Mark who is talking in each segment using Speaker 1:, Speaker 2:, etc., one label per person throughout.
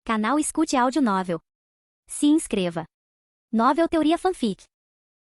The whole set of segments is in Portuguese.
Speaker 1: Canal Escute Áudio Novel. Se inscreva. Novel Teoria Fanfic.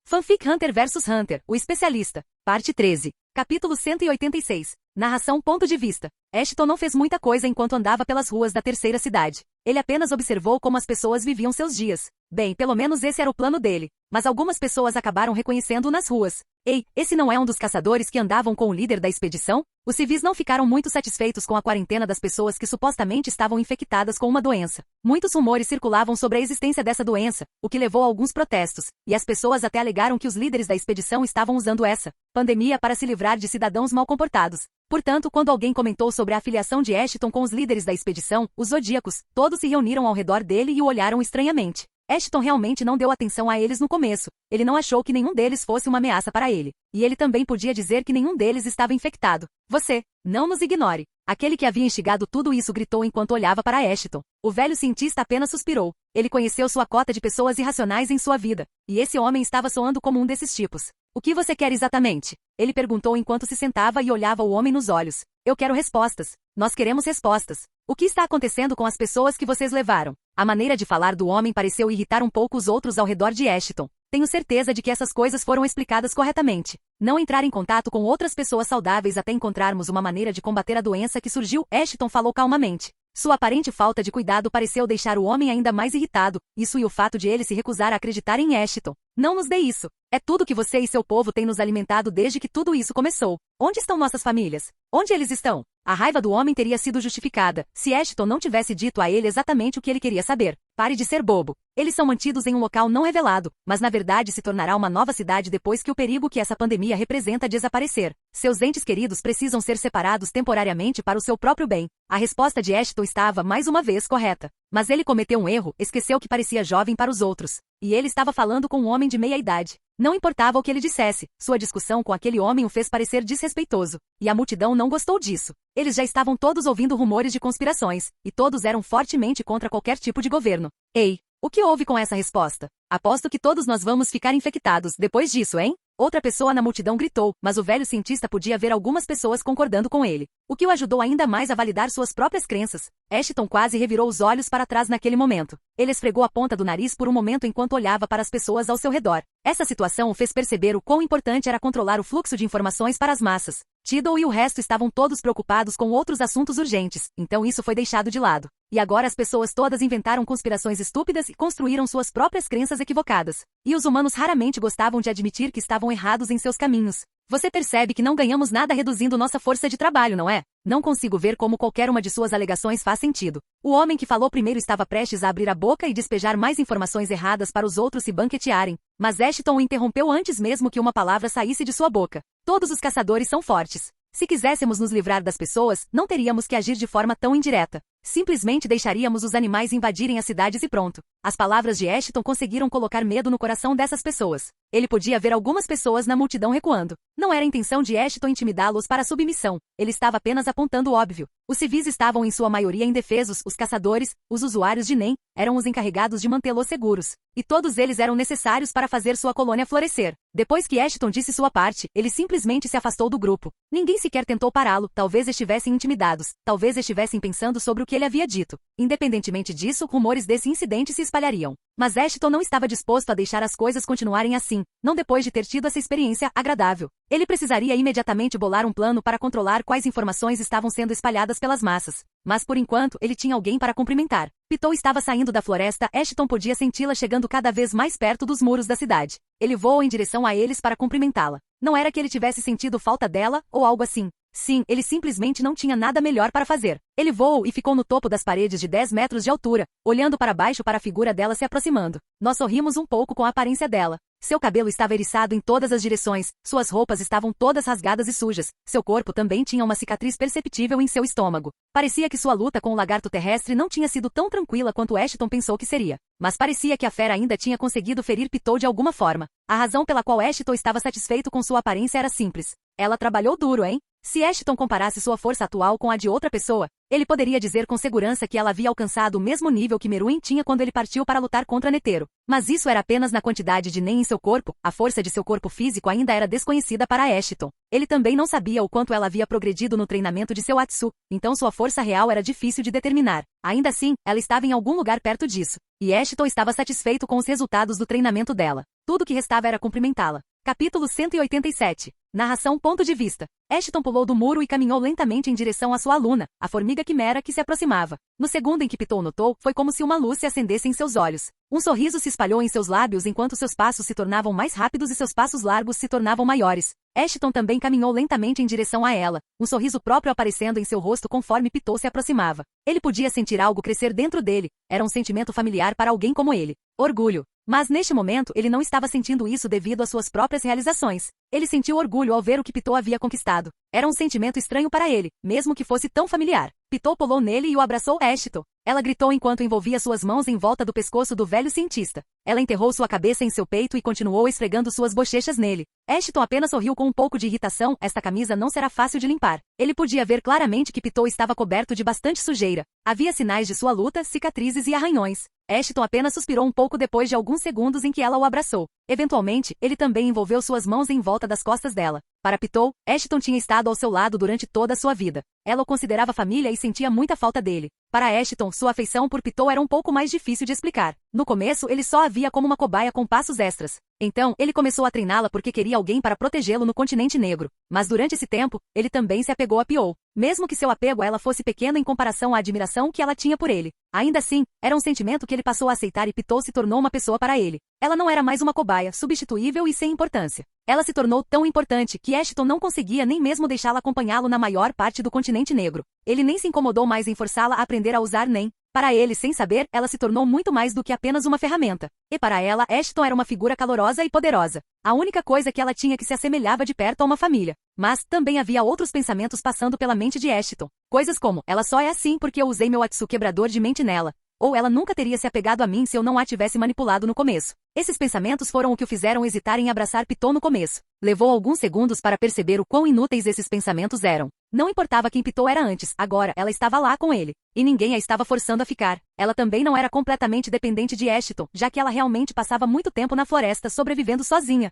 Speaker 2: Fanfic Hunter vs Hunter, o especialista. Parte 13. Capítulo 186. Narração ponto de vista. Ashton não fez muita coisa enquanto andava pelas ruas da terceira cidade. Ele apenas observou como as pessoas viviam seus dias. Bem, pelo menos esse era o plano dele. Mas algumas pessoas acabaram reconhecendo-o nas ruas. Ei, esse não é um dos caçadores que andavam com o líder da expedição? Os civis não ficaram muito satisfeitos com a quarentena das pessoas que supostamente estavam infectadas com uma doença. Muitos rumores circulavam sobre a existência dessa doença, o que levou a alguns protestos, e as pessoas até alegaram que os líderes da expedição estavam usando essa pandemia para se livrar de cidadãos mal comportados. Portanto, quando alguém comentou sobre a afiliação de Ashton com os líderes da expedição, os Zodíacos, todos se reuniram ao redor dele e o olharam estranhamente. Ashton realmente não deu atenção a eles no começo. Ele não achou que nenhum deles fosse uma ameaça para ele. E ele também podia dizer que nenhum deles estava infectado. Você, não nos ignore. Aquele que havia instigado tudo isso gritou enquanto olhava para Ashton. O velho cientista apenas suspirou. Ele conheceu sua cota de pessoas irracionais em sua vida. E esse homem estava soando como um desses tipos. O que você quer exatamente? Ele perguntou enquanto se sentava e olhava o homem nos olhos. Eu quero respostas. Nós queremos respostas. O que está acontecendo com as pessoas que vocês levaram? A maneira de falar do homem pareceu irritar um pouco os outros ao redor de Ashton. Tenho certeza de que essas coisas foram explicadas corretamente. Não entrar em contato com outras pessoas saudáveis até encontrarmos uma maneira de combater a doença que surgiu, Ashton falou calmamente. Sua aparente falta de cuidado pareceu deixar o homem ainda mais irritado, isso e o fato de ele se recusar a acreditar em Ashton. Não nos dê isso. É tudo que você e seu povo têm nos alimentado desde que tudo isso começou. Onde estão nossas famílias? Onde eles estão? A raiva do homem teria sido justificada, se Ashton não tivesse dito a ele exatamente o que ele queria saber. Pare de ser bobo. Eles são mantidos em um local não revelado, mas na verdade se tornará uma nova cidade depois que o perigo que essa pandemia representa desaparecer. Seus entes queridos precisam ser separados temporariamente para o seu próprio bem. A resposta de Ashton estava, mais uma vez, correta. Mas ele cometeu um erro, esqueceu que parecia jovem para os outros. E ele estava falando com um homem de meia idade. Não importava o que ele dissesse, sua discussão com aquele homem o fez parecer desrespeitoso. E a multidão não gostou disso. Eles já estavam todos ouvindo rumores de conspirações, e todos eram fortemente contra qualquer tipo de governo. Ei, o que houve com essa resposta? Aposto que todos nós vamos ficar infectados depois disso, hein? Outra pessoa na multidão gritou, mas o velho cientista podia ver algumas pessoas concordando com ele, o que o ajudou ainda mais a validar suas próprias crenças. Ashton quase revirou os olhos para trás naquele momento. Ele esfregou a ponta do nariz por um momento enquanto olhava para as pessoas ao seu redor. Essa situação o fez perceber o quão importante era controlar o fluxo de informações para as massas. Tidal e o resto estavam todos preocupados com outros assuntos urgentes, então isso foi deixado de lado. E agora as pessoas todas inventaram conspirações estúpidas e construíram suas próprias crenças equivocadas. E os humanos raramente gostavam de admitir que estavam errados em seus caminhos. Você percebe que não ganhamos nada reduzindo nossa força de trabalho, não é? Não consigo ver como qualquer uma de suas alegações faz sentido. O homem que falou primeiro estava prestes a abrir a boca e despejar mais informações erradas para os outros se banquetearem, mas Ashton o interrompeu antes mesmo que uma palavra saísse de sua boca. Todos os caçadores são fortes. Se quiséssemos nos livrar das pessoas, não teríamos que agir de forma tão indireta. Simplesmente deixaríamos os animais invadirem as cidades e pronto. As palavras de Ashton conseguiram colocar medo no coração dessas pessoas. Ele podia ver algumas pessoas na multidão recuando. Não era a intenção de Ashton intimidá-los para a submissão. Ele estava apenas apontando o óbvio. Os civis estavam em sua maioria indefesos, os caçadores, os usuários de NEM, eram os encarregados de mantê-los seguros. E todos eles eram necessários para fazer sua colônia florescer. Depois que Ashton disse sua parte, ele simplesmente se afastou do grupo. Ninguém sequer tentou pará-lo, talvez estivessem intimidados, talvez estivessem pensando sobre o que ele havia dito. Independentemente disso, rumores desse incidente se espalhariam. Mas Ashton não estava disposto a deixar as coisas continuarem assim, não depois de ter tido essa experiência agradável. Ele precisaria imediatamente bolar um plano para controlar quais informações estavam sendo espalhadas pelas massas. Mas por enquanto, ele tinha alguém para cumprimentar. Pitou estava saindo da floresta, Ashton podia senti-la chegando cada vez mais perto dos muros da cidade. Ele voou em direção a eles para cumprimentá-la. Não era que ele tivesse sentido falta dela, ou algo assim. Sim, ele simplesmente não tinha nada melhor para fazer. Ele voou e ficou no topo das paredes de 10 metros de altura, olhando para baixo para a figura dela se aproximando. Nós sorrimos um pouco com a aparência dela. Seu cabelo estava eriçado em todas as direções, suas roupas estavam todas rasgadas e sujas, seu corpo também tinha uma cicatriz perceptível em seu estômago. Parecia que sua luta com o lagarto terrestre não tinha sido tão tranquila quanto Ashton pensou que seria. Mas parecia que a fera ainda tinha conseguido ferir Pitou de alguma forma. A razão pela qual Ashton estava satisfeito com sua aparência era simples. Ela trabalhou duro, hein? Se Ashton comparasse sua força atual com a de outra pessoa, ele poderia dizer com segurança que ela havia alcançado o mesmo nível que Meruem tinha quando ele partiu para lutar contra Netero. Mas isso era apenas na quantidade de Nen em seu corpo, a força de seu corpo físico ainda era desconhecida para Ashton. Ele também não sabia o quanto ela havia progredido no treinamento de seu Atsu, então sua força real era difícil de determinar. Ainda assim, ela estava em algum lugar perto disso, e Ashton estava satisfeito com os resultados do treinamento dela. Tudo que restava era cumprimentá-la. Capítulo 187. Narração ponto de vista. Ashton pulou do muro e caminhou lentamente em direção à sua aluna, a formiga quimera que se aproximava. No segundo em que Pitou notou, foi como se uma luz se acendesse em seus olhos. Um sorriso se espalhou em seus lábios enquanto seus passos se tornavam mais rápidos e seus passos largos se tornavam maiores. Ashton também caminhou lentamente em direção a ela, um sorriso próprio aparecendo em seu rosto conforme Pitou se aproximava. Ele podia sentir algo crescer dentro dele, era um sentimento familiar para alguém como ele. Orgulho. Mas neste momento ele não estava sentindo isso devido às suas próprias realizações. Ele sentiu orgulho ao ver o que Pitou havia conquistado. Era um sentimento estranho para ele, mesmo que fosse tão familiar. Pitou pulou nele e o abraçou. Ashton. Ela gritou enquanto envolvia suas mãos em volta do pescoço do velho cientista. Ela enterrou sua cabeça em seu peito e continuou esfregando suas bochechas nele. Ashton apenas sorriu com um pouco de irritação. Esta camisa não será fácil de limpar. Ele podia ver claramente que Pitou estava coberto de bastante sujeira. Havia sinais de sua luta, cicatrizes e arranhões. Ashton apenas suspirou um pouco depois de alguns segundos em que ela o abraçou. Eventualmente, ele também envolveu suas mãos em volta das costas dela. Para Pitou, Ashton tinha estado ao seu lado durante toda a sua vida. Ela o considerava família e sentia muita falta dele. Para Ashton, sua afeição por Pitou era um pouco mais difícil de explicar. No começo, ele só a via como uma cobaia com passos extras. Então, ele começou a treiná-la porque queria alguém para protegê-lo no continente negro. Mas durante esse tempo, ele também se apegou a Piou. Mesmo que seu apego a ela fosse pequeno em comparação à admiração que ela tinha por ele. Ainda assim, era um sentimento que ele passou a aceitar e Pitou se tornou uma pessoa para ele. Ela não era mais uma cobaia, substituível e sem importância. Ela se tornou tão importante que Ashton não conseguia nem mesmo deixá-la acompanhá-lo na maior parte do continente negro. Ele nem se incomodou mais em forçá-la a aprender a usar Nen. Para ele, sem saber, ela se tornou muito mais do que apenas uma ferramenta. E para ela, Ashton era uma figura calorosa e poderosa. A única coisa que ela tinha que se assemelhava de perto a uma família. Mas, também havia outros pensamentos passando pela mente de Ashton. Coisas como, ela só é assim porque eu usei meu Atsu quebrador de mente nela. Ou ela nunca teria se apegado a mim se eu não a tivesse manipulado no começo. Esses pensamentos foram o que o fizeram hesitar em abraçar Pitou no começo. Levou alguns segundos para perceber o quão inúteis esses pensamentos eram. Não importava quem Pitou era antes, agora ela estava lá com ele. E ninguém a estava forçando a ficar. Ela também não era completamente dependente de Ashton, já que ela realmente passava muito tempo na floresta sobrevivendo sozinha.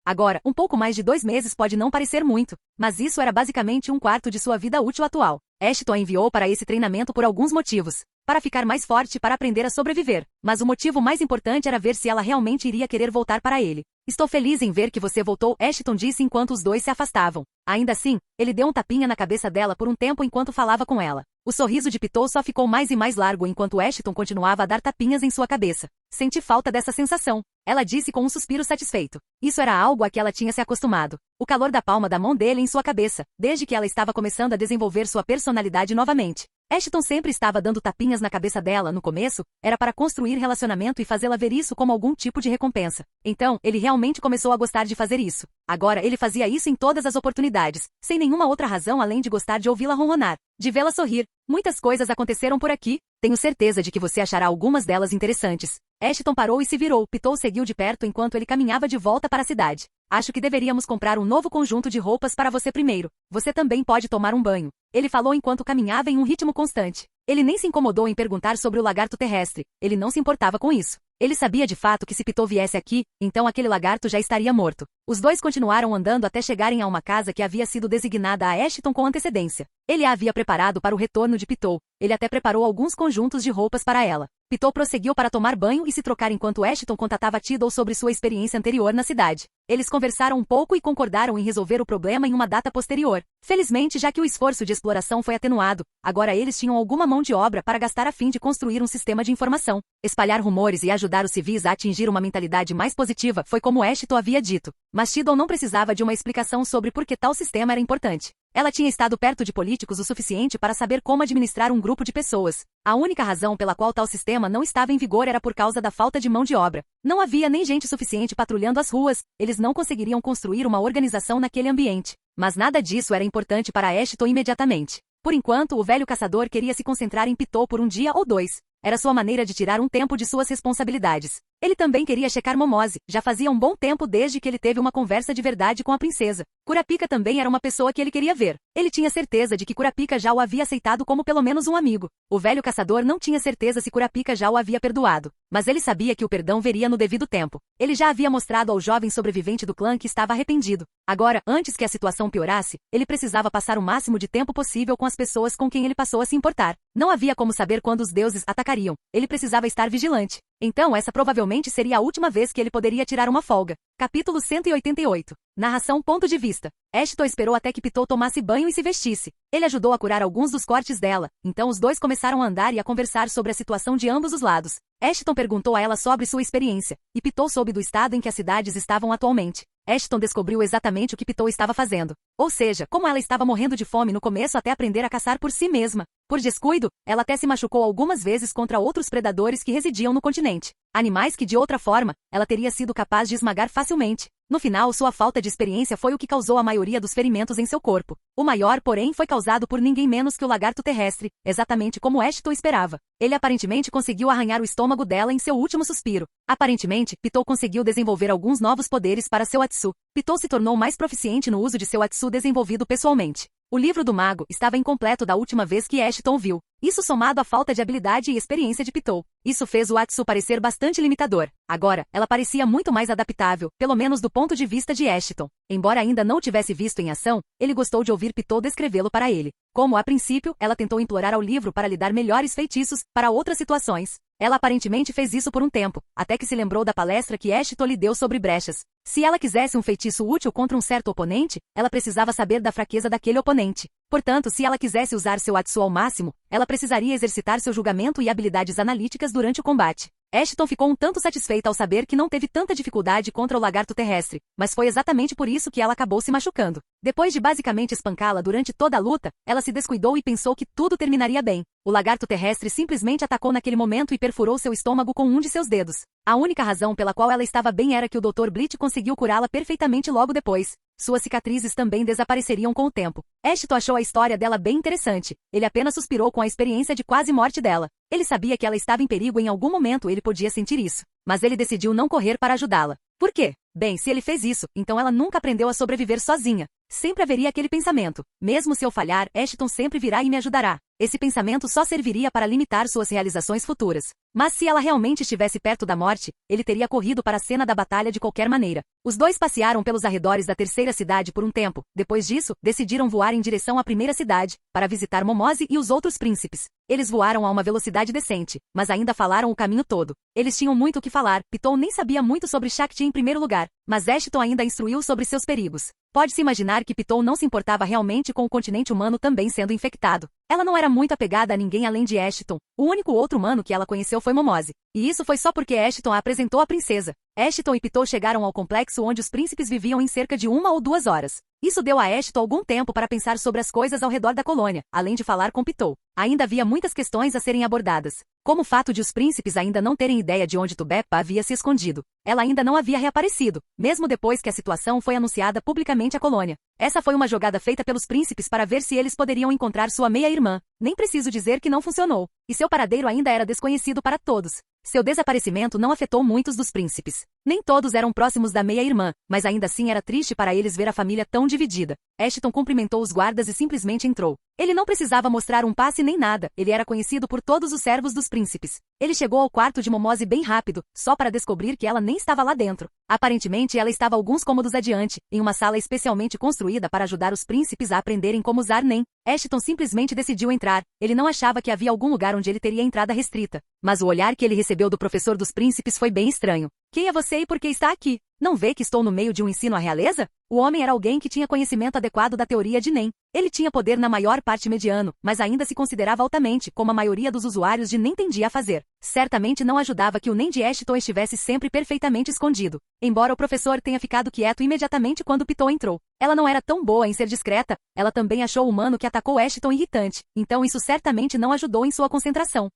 Speaker 2: Agora, um pouco mais de 2 meses pode não parecer muito, mas isso era basicamente um quarto de sua vida útil atual. Ashton a enviou para esse treinamento por alguns motivos. Para ficar mais forte e para aprender a sobreviver. Mas o motivo mais importante era ver se ela realmente iria querer voltar para ele. Estou feliz em ver que você voltou, Ashton disse enquanto os dois se afastavam. Ainda assim, ele deu um tapinha na cabeça dela por um tempo enquanto falava com ela. O sorriso de Pitou só ficou mais e mais largo enquanto Ashton continuava a dar tapinhas em sua cabeça. Senti falta dessa sensação. Ela disse com um suspiro satisfeito. Isso era algo a que ela tinha se acostumado. O calor da palma da mão dele em sua cabeça, desde que ela estava começando a desenvolver sua personalidade novamente. Ashton sempre estava dando tapinhas na cabeça dela no começo, era para construir relacionamento e fazê-la ver isso como algum tipo de recompensa. Então, ele realmente começou a gostar de fazer isso. Agora, ele fazia isso em todas as oportunidades, sem nenhuma outra razão além de gostar de ouvi-la ronronar, de vê-la sorrir. Muitas coisas aconteceram por aqui, tenho certeza de que você achará algumas delas interessantes. Ashton parou e se virou. Pitou seguiu de perto enquanto ele caminhava de volta para a cidade. Acho que deveríamos comprar um novo conjunto de roupas para você primeiro. Você também pode tomar um banho. Ele falou enquanto caminhava em um ritmo constante. Ele nem se incomodou em perguntar sobre o lagarto terrestre. Ele não se importava com isso. Ele sabia de fato que se Pitou viesse aqui, então aquele lagarto já estaria morto. Os dois continuaram andando até chegarem a uma casa que havia sido designada a Ashton com antecedência. Ele a havia preparado para o retorno de Pitou. Ele até preparou alguns conjuntos de roupas para ela. Pitou prosseguiu para tomar banho e se trocar enquanto Ashton contatava Tidal sobre sua experiência anterior na cidade. Eles conversaram um pouco e concordaram em resolver o problema em uma data posterior. Felizmente, já que o esforço de exploração foi atenuado, agora eles tinham alguma mão de obra para gastar a fim de construir um sistema de informação. Espalhar rumores e ajudar os civis a atingir uma mentalidade mais positiva foi como Ashton havia dito. Mas Tidal não precisava de uma explicação sobre por que tal sistema era importante. Ela tinha estado perto de políticos o suficiente para saber como administrar um grupo de pessoas. A única razão pela qual tal sistema não estava em vigor era por causa da falta de mão de obra. Não havia nem gente suficiente patrulhando as ruas, eles não conseguiriam construir uma organização naquele ambiente. Mas nada disso era importante para Ashton imediatamente. Por enquanto, o velho caçador queria se concentrar em Pitou por um dia ou 2. Era sua maneira de tirar um tempo de suas responsabilidades. Ele também queria checar Momose, já fazia um bom tempo desde que ele teve uma conversa de verdade com a princesa. Kurapika também era uma pessoa que ele queria ver. Ele tinha certeza de que Kurapika já o havia aceitado como pelo menos um amigo. O velho caçador não tinha certeza se Kurapika já o havia perdoado, mas ele sabia que o perdão viria no devido tempo. Ele já havia mostrado ao jovem sobrevivente do clã que estava arrependido. Agora, antes que a situação piorasse, ele precisava passar o máximo de tempo possível com as pessoas com quem ele passou a se importar. Não havia como saber quando os deuses atacariam. Ele precisava estar vigilante. Então essa provavelmente seria a última vez que ele poderia tirar uma folga. Capítulo 188. Narração ponto de vista. Ashton esperou até que Pitou tomasse banho e se vestisse. Ele ajudou a curar alguns dos cortes dela, então os dois começaram a andar e a conversar sobre a situação de ambos os lados. Ashton perguntou a ela sobre sua experiência, e Pitou soube do estado em que as cidades estavam atualmente. Ashton descobriu exatamente o que Pitou estava fazendo. Ou seja, como ela estava morrendo de fome no começo até aprender a caçar por si mesma. Por descuido, ela até se machucou algumas vezes contra outros predadores que residiam no continente. Animais que de outra forma, ela teria sido capaz de esmagar facilmente. No final, sua falta de experiência foi o que causou a maioria dos ferimentos em seu corpo. O maior, porém, foi causado por ninguém menos que o lagarto terrestre, exatamente como Ashton esperava. Ele aparentemente conseguiu arranhar o estômago dela em seu último suspiro. Aparentemente, Pitou conseguiu desenvolver alguns novos poderes para seu Atsu. Pitou se tornou mais proficiente no uso de seu Atsu desenvolvido pessoalmente. O livro do mago estava incompleto da última vez que Ashton viu. Isso somado à falta de habilidade e experiência de Pitou. Isso fez o Atsu parecer bastante limitador. Agora, ela parecia muito mais adaptável, pelo menos do ponto de vista de Ashton. Embora ainda não o tivesse visto em ação, ele gostou de ouvir Pitou descrevê-lo para ele. Como, a princípio, ela tentou implorar ao livro para lhe dar melhores feitiços para outras situações. Ela aparentemente fez isso por um tempo, até que se lembrou da palestra que Ashton lhe deu sobre brechas. Se ela quisesse um feitiço útil contra um certo oponente, ela precisava saber da fraqueza daquele oponente. Portanto, se ela quisesse usar seu Atsu ao máximo, ela precisaria exercitar seu julgamento e habilidades analíticas durante o combate. Ashton ficou um tanto satisfeita ao saber que não teve tanta dificuldade contra o lagarto terrestre, mas foi exatamente por isso que ela acabou se machucando. Depois de basicamente espancá-la durante toda a luta, ela se descuidou e pensou que tudo terminaria bem. O lagarto terrestre simplesmente atacou naquele momento e perfurou seu estômago com um de seus dedos. A única razão pela qual ela estava bem era que o Dr. Bleach conseguiu curá-la perfeitamente logo depois. Suas cicatrizes também desapareceriam com o tempo. Ashton achou a história dela bem interessante. Ele apenas suspirou com a experiência de quase morte dela. Ele sabia que ela estava em perigo e em algum momento ele podia sentir isso. Mas ele decidiu não correr para ajudá-la. Por quê? Bem, se ele fez isso, então ela nunca aprendeu a sobreviver sozinha. Sempre haveria aquele pensamento. Mesmo se eu falhar, Ashton sempre virá e me ajudará. Esse pensamento só serviria para limitar suas realizações futuras. Mas se ela realmente estivesse perto da morte, ele teria corrido para a cena da batalha de qualquer maneira. Os dois passearam pelos arredores da terceira cidade por um tempo. Depois disso, decidiram voar em direção à primeira cidade, para visitar Momose e os outros príncipes. Eles voaram a uma velocidade decente, mas ainda falaram o caminho todo. Eles tinham muito o que falar. Pitou nem sabia muito sobre Shakti em primeiro lugar, mas Ashton ainda instruiu sobre seus perigos. Pode-se imaginar que Pitou não se importava realmente com o continente humano também sendo infectado. Ela não era muito apegada a ninguém além de Ashton. O único outro humano que ela conheceu foi Momose. E isso foi só porque Ashton a apresentou à princesa. Ashton e Pitou chegaram ao complexo onde os príncipes viviam em cerca de 1 ou 2 horas. Isso deu a Ashton algum tempo para pensar sobre as coisas ao redor da colônia, além de falar com Pitou. Ainda havia muitas questões a serem abordadas, como o fato de os príncipes ainda não terem ideia de onde Tubeppa havia se escondido. Ela ainda não havia reaparecido, mesmo depois que a situação foi anunciada publicamente à colônia. Essa foi uma jogada feita pelos príncipes para ver se eles poderiam encontrar sua meia-irmã. Nem preciso dizer que não funcionou. E seu paradeiro ainda era desconhecido para todos. Seu desaparecimento não afetou muitos dos príncipes. Nem todos eram próximos da meia-irmã, mas ainda assim era triste para eles ver a família tão dividida. Ashton cumprimentou os guardas e simplesmente entrou. Ele não precisava mostrar um passe nem nada, ele era conhecido por todos os servos dos príncipes. Ele chegou ao quarto de Momose bem rápido, só para descobrir que ela nem estava lá dentro. Aparentemente ela estava alguns cômodos adiante, em uma sala especialmente construída para ajudar os príncipes a aprenderem como usar Nen. Ashton simplesmente decidiu entrar. Ele não achava que havia algum lugar onde ele teria entrada restrita. Mas o olhar que ele recebeu do professor dos príncipes foi bem estranho. Quem é você e por que está aqui? Não vê que estou no meio de um ensino à realeza? O homem era alguém que tinha conhecimento adequado da teoria de Nen. Ele tinha poder na maior parte mediano, mas ainda se considerava altamente, como a maioria dos usuários de Nen tendia a fazer. Certamente não ajudava que o Nen de Ashton estivesse sempre perfeitamente escondido. Embora o professor tenha ficado quieto imediatamente quando Pitou entrou. Ela não era tão boa em ser discreta, ela também achou o humano que atacou Ashton irritante, então isso certamente não ajudou em sua concentração.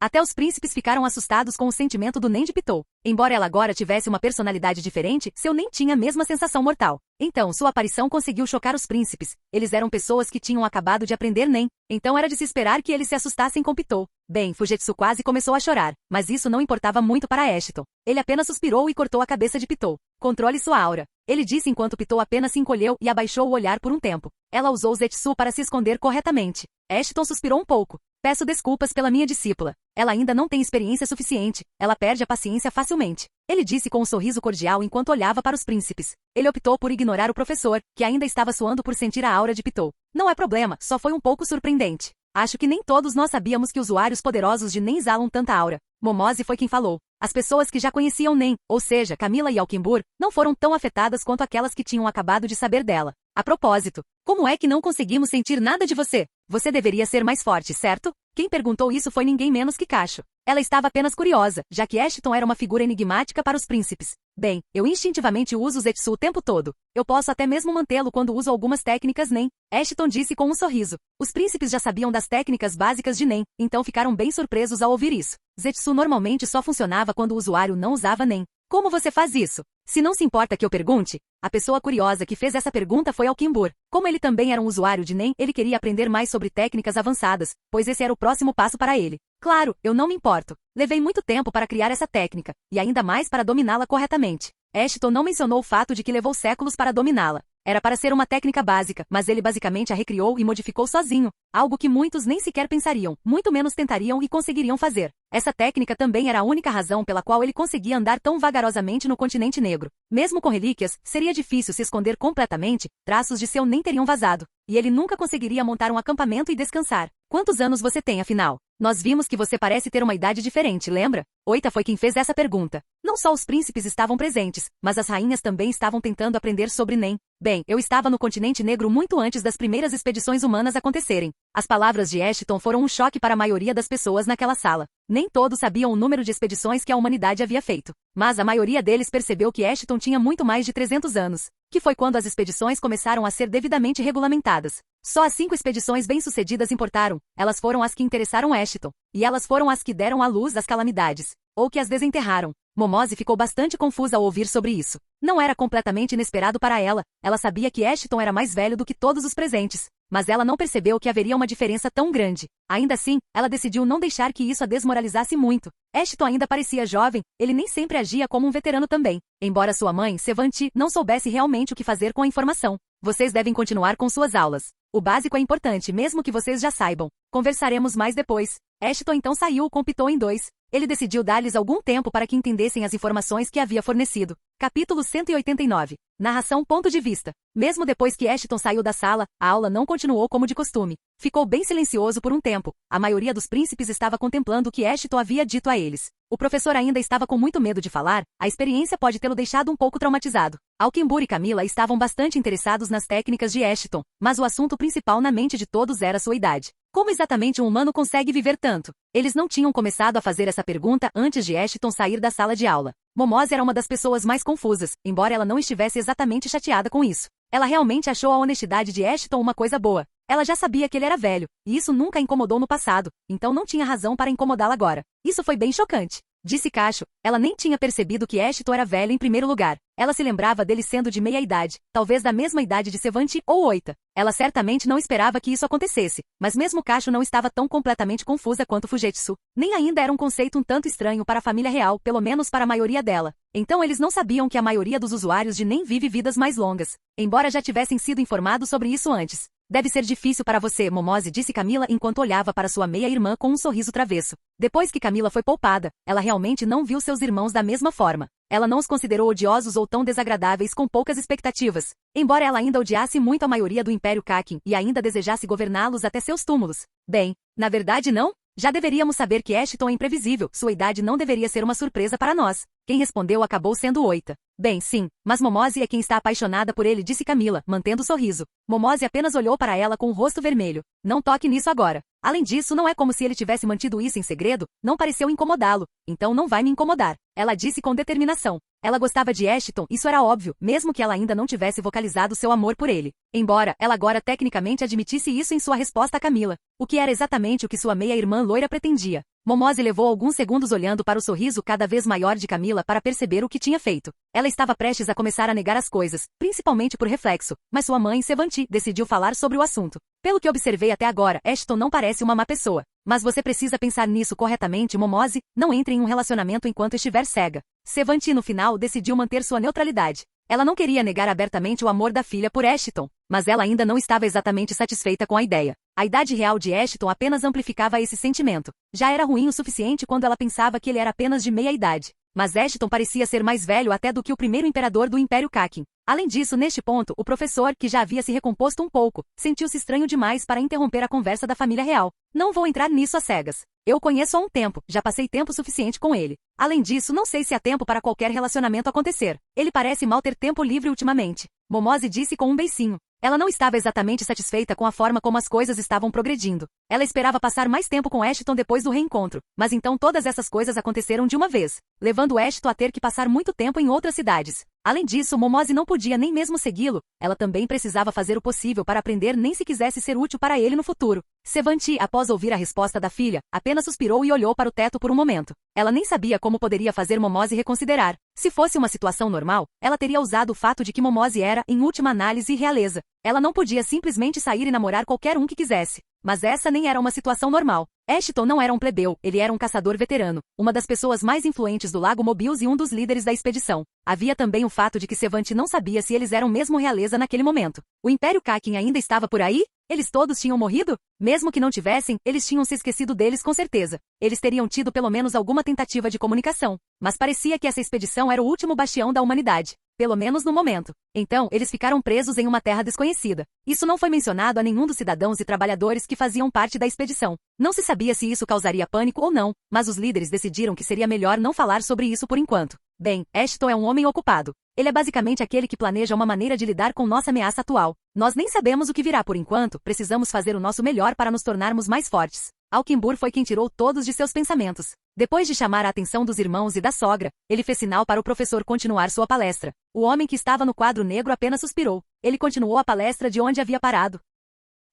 Speaker 2: Até os príncipes ficaram assustados com o sentimento do Nen de Pitou. Embora ela agora tivesse uma personalidade diferente, seu Nen tinha a mesma sensação mortal. Então, sua aparição conseguiu chocar os príncipes. Eles eram pessoas que tinham acabado de aprender Nen, então era de se esperar que eles se assustassem com Pitou. Bem, Fujetsu quase começou a chorar, mas isso não importava muito para Ashton. Ele apenas suspirou e cortou a cabeça de Pitou. Controle sua aura. Ele disse enquanto Pitou apenas se encolheu e abaixou o olhar por um tempo. Ela usou Zetsu para se esconder corretamente. Ashton suspirou um pouco. Peço desculpas pela minha discípula. Ela ainda não tem experiência suficiente. Ela perde a paciência facilmente. Ele disse com um sorriso cordial enquanto olhava para os príncipes. Ele optou por ignorar o professor, que ainda estava suando por sentir a aura de Pitou. Não é problema, só foi um pouco surpreendente. Acho que nem todos nós sabíamos que usuários poderosos de Nen exalam tanta aura. Momose foi quem falou. As pessoas que já conheciam Nen, ou seja, Camila e Alquimbur, não foram tão afetadas quanto aquelas que tinham acabado de saber dela. A propósito, como é que não conseguimos sentir nada de você? Você deveria ser mais forte, certo? Quem perguntou isso foi ninguém menos que Cacho. Ela estava apenas curiosa, já que Ashton era uma figura enigmática para os príncipes. Bem, eu instintivamente uso o Zetsu o tempo todo. Eu posso até mesmo mantê-lo quando uso algumas técnicas Nen. Ashton disse com um sorriso. Os príncipes já sabiam das técnicas básicas de Nen, então ficaram bem surpresos ao ouvir isso. Zetsu normalmente só funcionava quando o usuário não usava Nen. Como você faz isso? Se não se importa que eu pergunte, a pessoa curiosa que fez essa pergunta foi Alquimbur. Como ele também era um usuário de Nen, ele queria aprender mais sobre técnicas avançadas, pois esse era o próximo passo para ele. Claro, eu não me importo. Levei muito tempo para criar essa técnica, e ainda mais para dominá-la corretamente. Ashton não mencionou o fato de que levou séculos para dominá-la. Era para ser uma técnica básica, mas ele basicamente a recriou e modificou sozinho, algo que muitos nem sequer pensariam, muito menos tentariam e conseguiriam fazer. Essa técnica também era a única razão pela qual ele conseguia andar tão vagarosamente no continente negro. Mesmo com relíquias, seria difícil se esconder completamente, traços de seu nem teriam vazado, e ele nunca conseguiria montar um acampamento e descansar. Quantos anos você tem, afinal? Nós vimos que você parece ter uma idade diferente, lembra? Oita foi quem fez essa pergunta. Não só os príncipes estavam presentes, mas as rainhas também estavam tentando aprender sobre Nen. Bem, eu estava no continente negro muito antes das primeiras expedições humanas acontecerem. As palavras de Ashton foram um choque para a maioria das pessoas naquela sala. Nem todos sabiam o número de expedições que a humanidade havia feito. Mas a maioria deles percebeu que Ashton tinha muito mais de 300 anos, que foi quando as expedições começaram a ser devidamente regulamentadas. Só as 5 expedições bem-sucedidas importaram. Elas foram as que interessaram Ashton. E elas foram as que deram à luz as calamidades. Ou que as desenterraram. Momose ficou bastante confusa ao ouvir sobre isso. Não era completamente inesperado para ela. Ela sabia que Ashton era mais velho do que todos os presentes. Mas ela não percebeu que haveria uma diferença tão grande. Ainda assim, ela decidiu não deixar que isso a desmoralizasse muito. Ashton ainda parecia jovem, ele nem sempre agia como um veterano também. Embora sua mãe, Sevanti, não soubesse realmente o que fazer com a informação. Vocês devem continuar com suas aulas. O básico é importante, mesmo que vocês já saibam. Conversaremos mais depois. Ashton então saiu com Pitou em 2. Ele decidiu dar-lhes algum tempo para que entendessem as informações que havia fornecido. Capítulo 189. Narração ponto de vista. Mesmo depois que Ashton saiu da sala, a aula não continuou como de costume. Ficou bem silencioso por um tempo. A maioria dos príncipes estava contemplando o que Ashton havia dito a eles. O professor ainda estava com muito medo de falar, a experiência pode tê-lo deixado um pouco traumatizado. Alquimbur e Camila estavam bastante interessados nas técnicas de Ashton, mas o assunto principal na mente de todos era sua idade. Como exatamente um humano consegue viver tanto? Eles não tinham começado a fazer essa pergunta antes de Ashton sair da sala de aula. Momose era uma das pessoas mais confusas, embora ela não estivesse exatamente chateada com isso. Ela realmente achou a honestidade de Ashton uma coisa boa. Ela já sabia que ele era velho, e isso nunca a incomodou no passado, então não tinha razão para incomodá-la agora. Isso foi bem chocante. Disse Cacho, ela nem tinha percebido que Ashton era velho em primeiro lugar. Ela se lembrava dele sendo de meia idade, talvez da mesma idade de Sevanti ou Oita. Ela certamente não esperava que isso acontecesse, mas mesmo Cacho não estava tão completamente confusa quanto Fujetsu. Nem ainda era um conceito um tanto estranho para a família real, pelo menos para a maioria dela. Então eles não sabiam que a maioria dos usuários de Nen vive vidas mais longas, embora já tivessem sido informados sobre isso antes. Deve ser difícil para você, Momose, disse Camila enquanto olhava para sua meia-irmã com um sorriso travesso. Depois que Camila foi poupada, ela realmente não viu seus irmãos da mesma forma. Ela não os considerou odiosos ou tão desagradáveis com poucas expectativas. Embora ela ainda odiasse muito a maioria do Império Kakin e ainda desejasse governá-los até seus túmulos. Bem, na verdade não? Já deveríamos saber que Ashton é imprevisível, sua idade não deveria ser uma surpresa para nós. Quem respondeu acabou sendo Oita. Bem, sim, mas Momose é quem está apaixonada por ele, disse Camila, mantendo o sorriso. Momose apenas olhou para ela com o rosto vermelho. Não toque nisso agora. Além disso, não é como se ele tivesse mantido isso em segredo, não pareceu incomodá-lo, então não vai me incomodar. Ela disse com determinação. Ela gostava de Ashton, isso era óbvio, mesmo que ela ainda não tivesse vocalizado seu amor por ele. Embora ela agora tecnicamente admitisse isso em sua resposta a Camila. O que era exatamente o que sua meia-irmã loira pretendia. Momose levou alguns segundos olhando para o sorriso cada vez maior de Camila para perceber o que tinha feito. Ela estava prestes a começar a negar as coisas, principalmente por reflexo, mas sua mãe, Sevanti, decidiu falar sobre o assunto. Pelo que observei até agora, Ashton não parece uma má pessoa. Mas você precisa pensar nisso corretamente, Momose. Não entre em um relacionamento enquanto estiver cega. Sevanti, no final, decidiu manter sua neutralidade. Ela não queria negar abertamente o amor da filha por Ashton, mas ela ainda não estava exatamente satisfeita com a ideia. A idade real de Ashton apenas amplificava esse sentimento. Já era ruim o suficiente quando ela pensava que ele era apenas de meia idade. Mas Ashton parecia ser mais velho até do que o primeiro imperador do Império Kakin. Além disso, neste ponto, o professor, que já havia se recomposto um pouco, sentiu-se estranho demais para interromper a conversa da família real. Não vou entrar nisso às cegas. Eu o conheço há um tempo, já passei tempo suficiente com ele. Além disso, não sei se há tempo para qualquer relacionamento acontecer. Ele parece mal ter tempo livre ultimamente. Momose disse com um beicinho. Ela não estava exatamente satisfeita com a forma como as coisas estavam progredindo. Ela esperava passar mais tempo com Ashton depois do reencontro, mas então todas essas coisas aconteceram de uma vez, levando Ashton a ter que passar muito tempo em outras cidades. Além disso, Momose não podia nem mesmo segui-lo. Ela também precisava fazer o possível para aprender, nem se quisesse ser útil para ele no futuro. Sevanti, após ouvir a resposta da filha, apenas suspirou e olhou para o teto por um momento. Ela nem sabia como poderia fazer Momose reconsiderar. Se fosse uma situação normal, ela teria usado o fato de que Momose era, em última análise, realeza. Ela não podia simplesmente sair e namorar qualquer um que quisesse. Mas essa nem era uma situação normal. Ashton não era um plebeu, ele era um caçador veterano, uma das pessoas mais influentes do Lago Mobius e um dos líderes da expedição. Havia também o fato de que Sevanti não sabia se eles eram mesmo realeza naquele momento. O Império Kakin ainda estava por aí? Eles todos tinham morrido? Mesmo que não tivessem, eles tinham se esquecido deles com certeza. Eles teriam tido pelo menos alguma tentativa de comunicação. Mas parecia que essa expedição era o último bastião da humanidade. Pelo menos no momento. Então, eles ficaram presos em uma terra desconhecida. Isso não foi mencionado a nenhum dos cidadãos e trabalhadores que faziam parte da expedição. Não se sabia se isso causaria pânico ou não, mas os líderes decidiram que seria melhor não falar sobre isso por enquanto. Bem, Ashton é um homem ocupado. Ele é basicamente aquele que planeja uma maneira de lidar com nossa ameaça atual. Nós nem sabemos o que virá por enquanto, precisamos fazer o nosso melhor para nos tornarmos mais fortes. Alquimbur foi quem tirou todos de seus pensamentos. Depois de chamar a atenção dos irmãos e da sogra, ele fez sinal para o professor continuar sua palestra. O homem que estava no quadro negro apenas suspirou. Ele continuou a palestra de onde havia parado.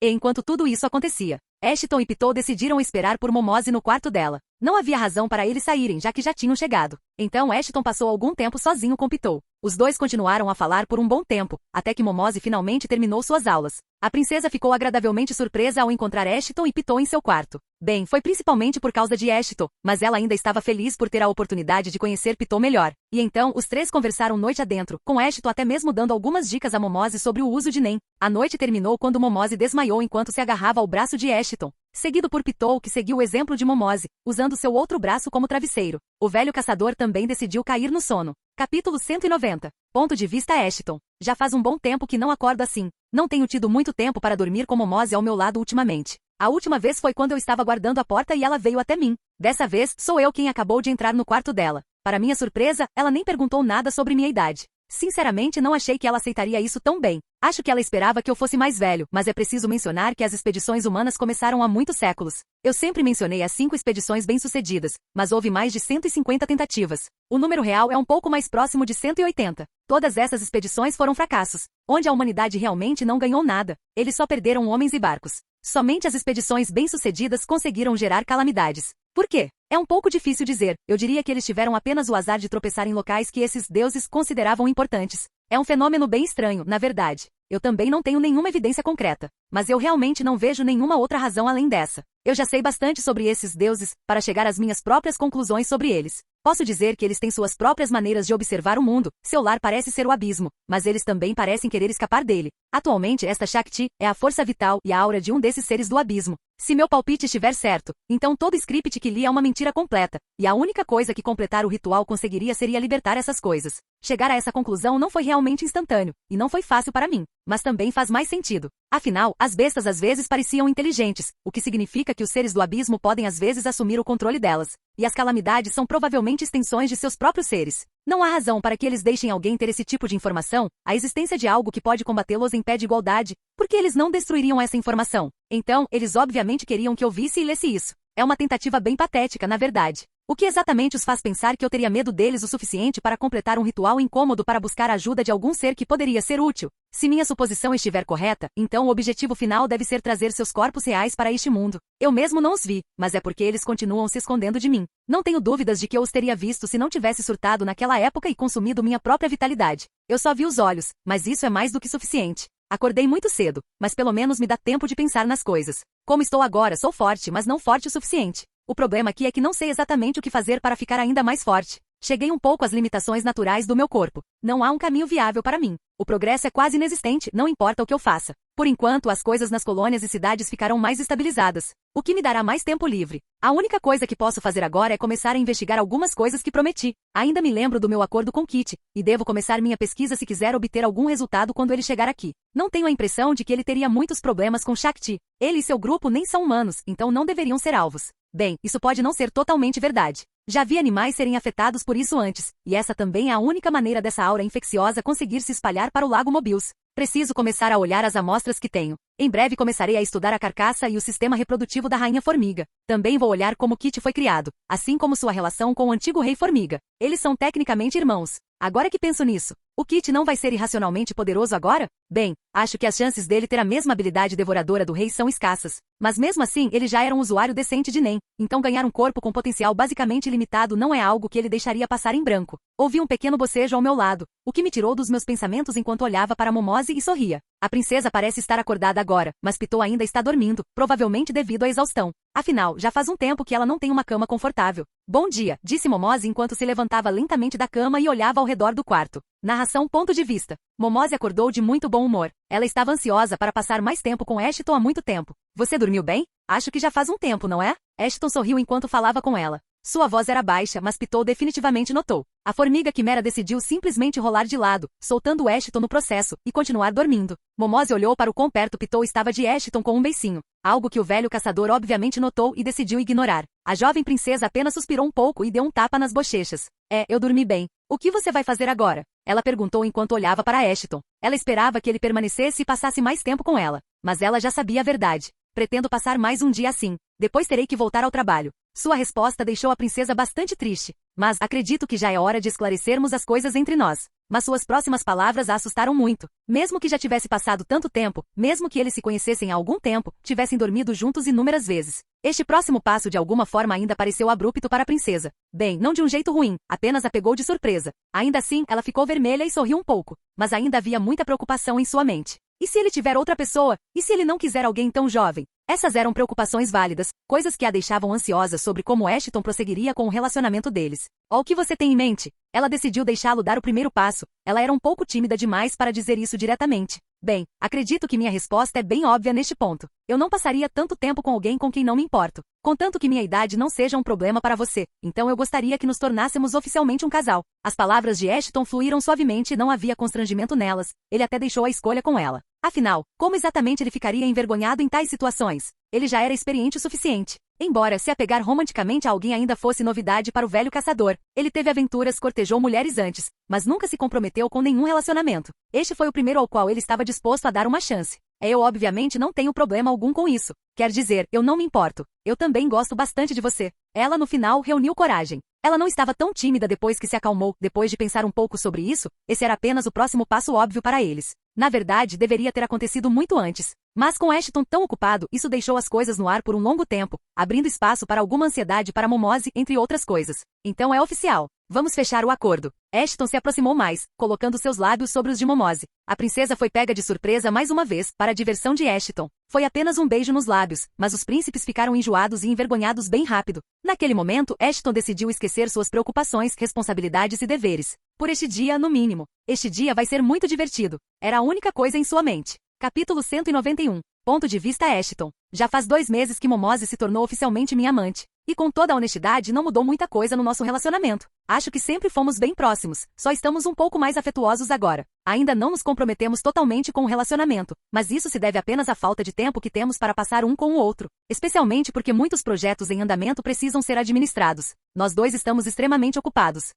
Speaker 2: E enquanto tudo isso acontecia, Ashton e Pitou decidiram esperar por Momose no quarto dela. Não havia razão para eles saírem, já que já tinham chegado. Então Ashton passou algum tempo sozinho com Pitou. Os dois continuaram a falar por um bom tempo, até que Momose finalmente terminou suas aulas. A princesa ficou agradavelmente surpresa ao encontrar Ashton e Pitou em seu quarto. Bem, foi principalmente por causa de Ashton, mas ela ainda estava feliz por ter a oportunidade de conhecer Pitou melhor. E então, os três conversaram noite adentro, com Ashton até mesmo dando algumas dicas a Momose sobre o uso de Nen. A noite terminou quando Momose desmaiou enquanto se agarrava ao braço de Ashton, seguido por Pitou, que seguiu o exemplo de Momose, usando seu outro braço como travesseiro. O velho caçador também decidiu cair no sono. Capítulo 190. Ponto de vista Ashton. Já faz um bom tempo que não acordo assim. Não tenho tido muito tempo para dormir com Momose ao meu lado ultimamente. A última vez foi quando eu estava guardando a porta e ela veio até mim. Dessa vez, sou eu quem acabou de entrar no quarto dela. Para minha surpresa, ela nem perguntou nada sobre minha idade. Sinceramente, não achei que ela aceitaria isso tão bem. Acho que ela esperava que eu fosse mais velho, mas é preciso mencionar que as expedições humanas começaram há muitos séculos. Eu sempre mencionei as 5 expedições bem-sucedidas, mas houve mais de 150 tentativas. O número real é um pouco mais próximo de 180. Todas essas expedições foram fracassos, onde a humanidade realmente não ganhou nada. Eles só perderam homens e barcos. Somente as expedições bem-sucedidas conseguiram gerar calamidades. Por quê? É um pouco difícil dizer. Eu diria que eles tiveram apenas o azar de tropeçar em locais que esses deuses consideravam importantes. É um fenômeno bem estranho, na verdade. Eu também não tenho nenhuma evidência concreta, mas eu realmente não vejo nenhuma outra razão além dessa. Eu já sei bastante sobre esses deuses para chegar às minhas próprias conclusões sobre eles. Posso dizer que eles têm suas próprias maneiras de observar o mundo. Seu lar parece ser o abismo, mas eles também parecem querer escapar dele. Atualmente, esta Shakti é a força vital e a aura de um desses seres do abismo. Se meu palpite estiver certo, então todo script que li é uma mentira completa, e a única coisa que completar o ritual conseguiria seria libertar essas coisas. Chegar a essa conclusão não foi realmente instantâneo, e não foi fácil para mim, mas também faz mais sentido. Afinal, as bestas às vezes pareciam inteligentes, o que significa que os seres do abismo podem às vezes assumir o controle delas, e as calamidades são provavelmente extensões de seus próprios seres. Não há razão para que eles deixem alguém ter esse tipo de informação. A existência de algo que pode combatê-los impede igualdade. Por que eles não destruiriam essa informação? Então, eles obviamente queriam que eu visse e lesse isso. É uma tentativa bem patética, na verdade. O que exatamente os faz pensar que eu teria medo deles o suficiente para completar um ritual incômodo para buscar a ajuda de algum ser que poderia ser útil? Se minha suposição estiver correta, então o objetivo final deve ser trazer seus corpos reais para este mundo. Eu mesmo não os vi, mas é porque eles continuam se escondendo de mim. Não tenho dúvidas de que eu os teria visto se não tivesse surtado naquela época e consumido minha própria vitalidade. Eu só vi os olhos, mas isso é mais do que suficiente. Acordei muito cedo, mas pelo menos me dá tempo de pensar nas coisas. Como estou agora, sou forte, mas não forte o suficiente. O problema aqui é que não sei exatamente o que fazer para ficar ainda mais forte. Cheguei um pouco às limitações naturais do meu corpo. Não há um caminho viável para mim. O progresso é quase inexistente, não importa o que eu faça. Por enquanto, as coisas nas colônias e cidades ficarão mais estabilizadas, o que me dará mais tempo livre. A única coisa que posso fazer agora é começar a investigar algumas coisas que prometi. Ainda me lembro do meu acordo com Kit, e devo começar minha pesquisa se quiser obter algum resultado quando ele chegar aqui. Não tenho a impressão de que ele teria muitos problemas com Shakti. Ele e seu grupo nem são humanos, então não deveriam ser alvos. Bem, isso pode não ser totalmente verdade. Já vi animais serem afetados por isso antes, e essa também é a única maneira dessa aura infecciosa conseguir se espalhar para o Lago Mobius. Preciso começar a olhar as amostras que tenho. Em breve começarei a estudar a carcaça e o sistema reprodutivo da rainha formiga. Também vou olhar como Kit foi criado, assim como sua relação com o antigo rei formiga. Eles são tecnicamente irmãos. Agora que penso nisso, o Kit não vai ser irracionalmente poderoso agora? Bem, acho que as chances dele ter a mesma habilidade devoradora do rei são escassas. Mas mesmo assim, ele já era um usuário decente de NEM, então ganhar um corpo com potencial basicamente ilimitado não é algo que ele deixaria passar em branco. Ouvi um pequeno bocejo ao meu lado, o que me tirou dos meus pensamentos enquanto olhava para Momose e sorria. A princesa parece estar acordada agora, mas Pitou ainda está dormindo, provavelmente devido à exaustão. Afinal, já faz um tempo que ela não tem uma cama confortável. Bom dia, disse Momose enquanto se levantava lentamente da cama e olhava ao redor do quarto. Narração ponto de vista. Momose acordou de muito bom humor. Ela estava ansiosa para passar mais tempo com Ashton há muito tempo. Você dormiu bem? Acho que já faz um tempo, não é? Ashton sorriu enquanto falava com ela. Sua voz era baixa, mas Pitou definitivamente notou. A formiga quimera decidiu simplesmente rolar de lado, soltando Ashton no processo, e continuar dormindo. Momose olhou para o quão perto Pitou estava de Ashton com um beicinho. Algo que o velho caçador obviamente notou e decidiu ignorar. A jovem princesa apenas suspirou um pouco e deu um tapa nas bochechas. Eu dormi bem. O que você vai fazer agora? Ela perguntou enquanto olhava para Ashton. Ela esperava que ele permanecesse e passasse mais tempo com ela. Mas ela já sabia a verdade. Pretendo passar mais um dia assim. Depois terei que voltar ao trabalho. Sua resposta deixou a princesa bastante triste. Mas acredito que já é hora de esclarecermos as coisas entre nós. Mas suas próximas palavras a assustaram muito. Mesmo que já tivesse passado tanto tempo, mesmo que eles se conhecessem há algum tempo, tivessem dormido juntos inúmeras vezes. Este próximo passo de alguma forma ainda pareceu abrupto para a princesa. Bem, não de um jeito ruim, apenas a pegou de surpresa. Ainda assim, ela ficou vermelha e sorriu um pouco. Mas ainda havia muita preocupação em sua mente. E se ele tiver outra pessoa? E se ele não quiser alguém tão jovem? Essas eram preocupações válidas, coisas que a deixavam ansiosa sobre como Ashton prosseguiria com o relacionamento deles. O que você tem em mente? Ela decidiu deixá-lo dar o primeiro passo. Ela era um pouco tímida demais para dizer isso diretamente. Bem, acredito que minha resposta é bem óbvia neste ponto. Eu não passaria tanto tempo com alguém com quem não me importo. Contanto que minha idade não seja um problema para você, então eu gostaria que nos tornássemos oficialmente um casal. As palavras de Ashton fluíram suavemente e não havia constrangimento nelas. Ele até deixou a escolha com ela. Afinal, como exatamente ele ficaria envergonhado em tais situações? Ele já era experiente o suficiente. Embora se apegar romanticamente a alguém ainda fosse novidade para o velho caçador, ele teve aventuras, cortejou mulheres antes, mas nunca se comprometeu com nenhum relacionamento. Este foi o primeiro ao qual ele estava disposto a dar uma chance. Eu obviamente não tenho problema algum com isso. Quer dizer, eu não me importo. Eu também gosto bastante de você. Ela no final reuniu coragem. Ela não estava tão tímida depois que se acalmou, depois de pensar um pouco sobre isso, esse era apenas o próximo passo óbvio para eles. Na verdade, deveria ter acontecido muito antes. Mas com Ashton tão ocupado, isso deixou as coisas no ar por um longo tempo, abrindo espaço para alguma ansiedade para Momose, entre outras coisas. Então é oficial. Vamos fechar o acordo. Ashton se aproximou mais, colocando seus lábios sobre os de Momose. A princesa foi pega de surpresa mais uma vez, para a diversão de Ashton. Foi apenas um beijo nos lábios, mas os príncipes ficaram enjoados e envergonhados bem rápido. Naquele momento, Ashton decidiu esquecer suas preocupações, responsabilidades e deveres. Por este dia, no mínimo. Este dia vai ser muito divertido. Era a única coisa em sua mente. Capítulo 191. Ponto de vista Ashton. Já faz 2 meses que Momose se tornou oficialmente minha amante. E com toda a honestidade não mudou muita coisa no nosso relacionamento. Acho que sempre fomos bem próximos, só estamos um pouco mais afetuosos agora. Ainda não nos comprometemos totalmente com o relacionamento, mas isso se deve apenas à falta de tempo que temos para passar um com o outro. Especialmente porque muitos projetos em andamento precisam ser administrados. Nós dois estamos extremamente ocupados.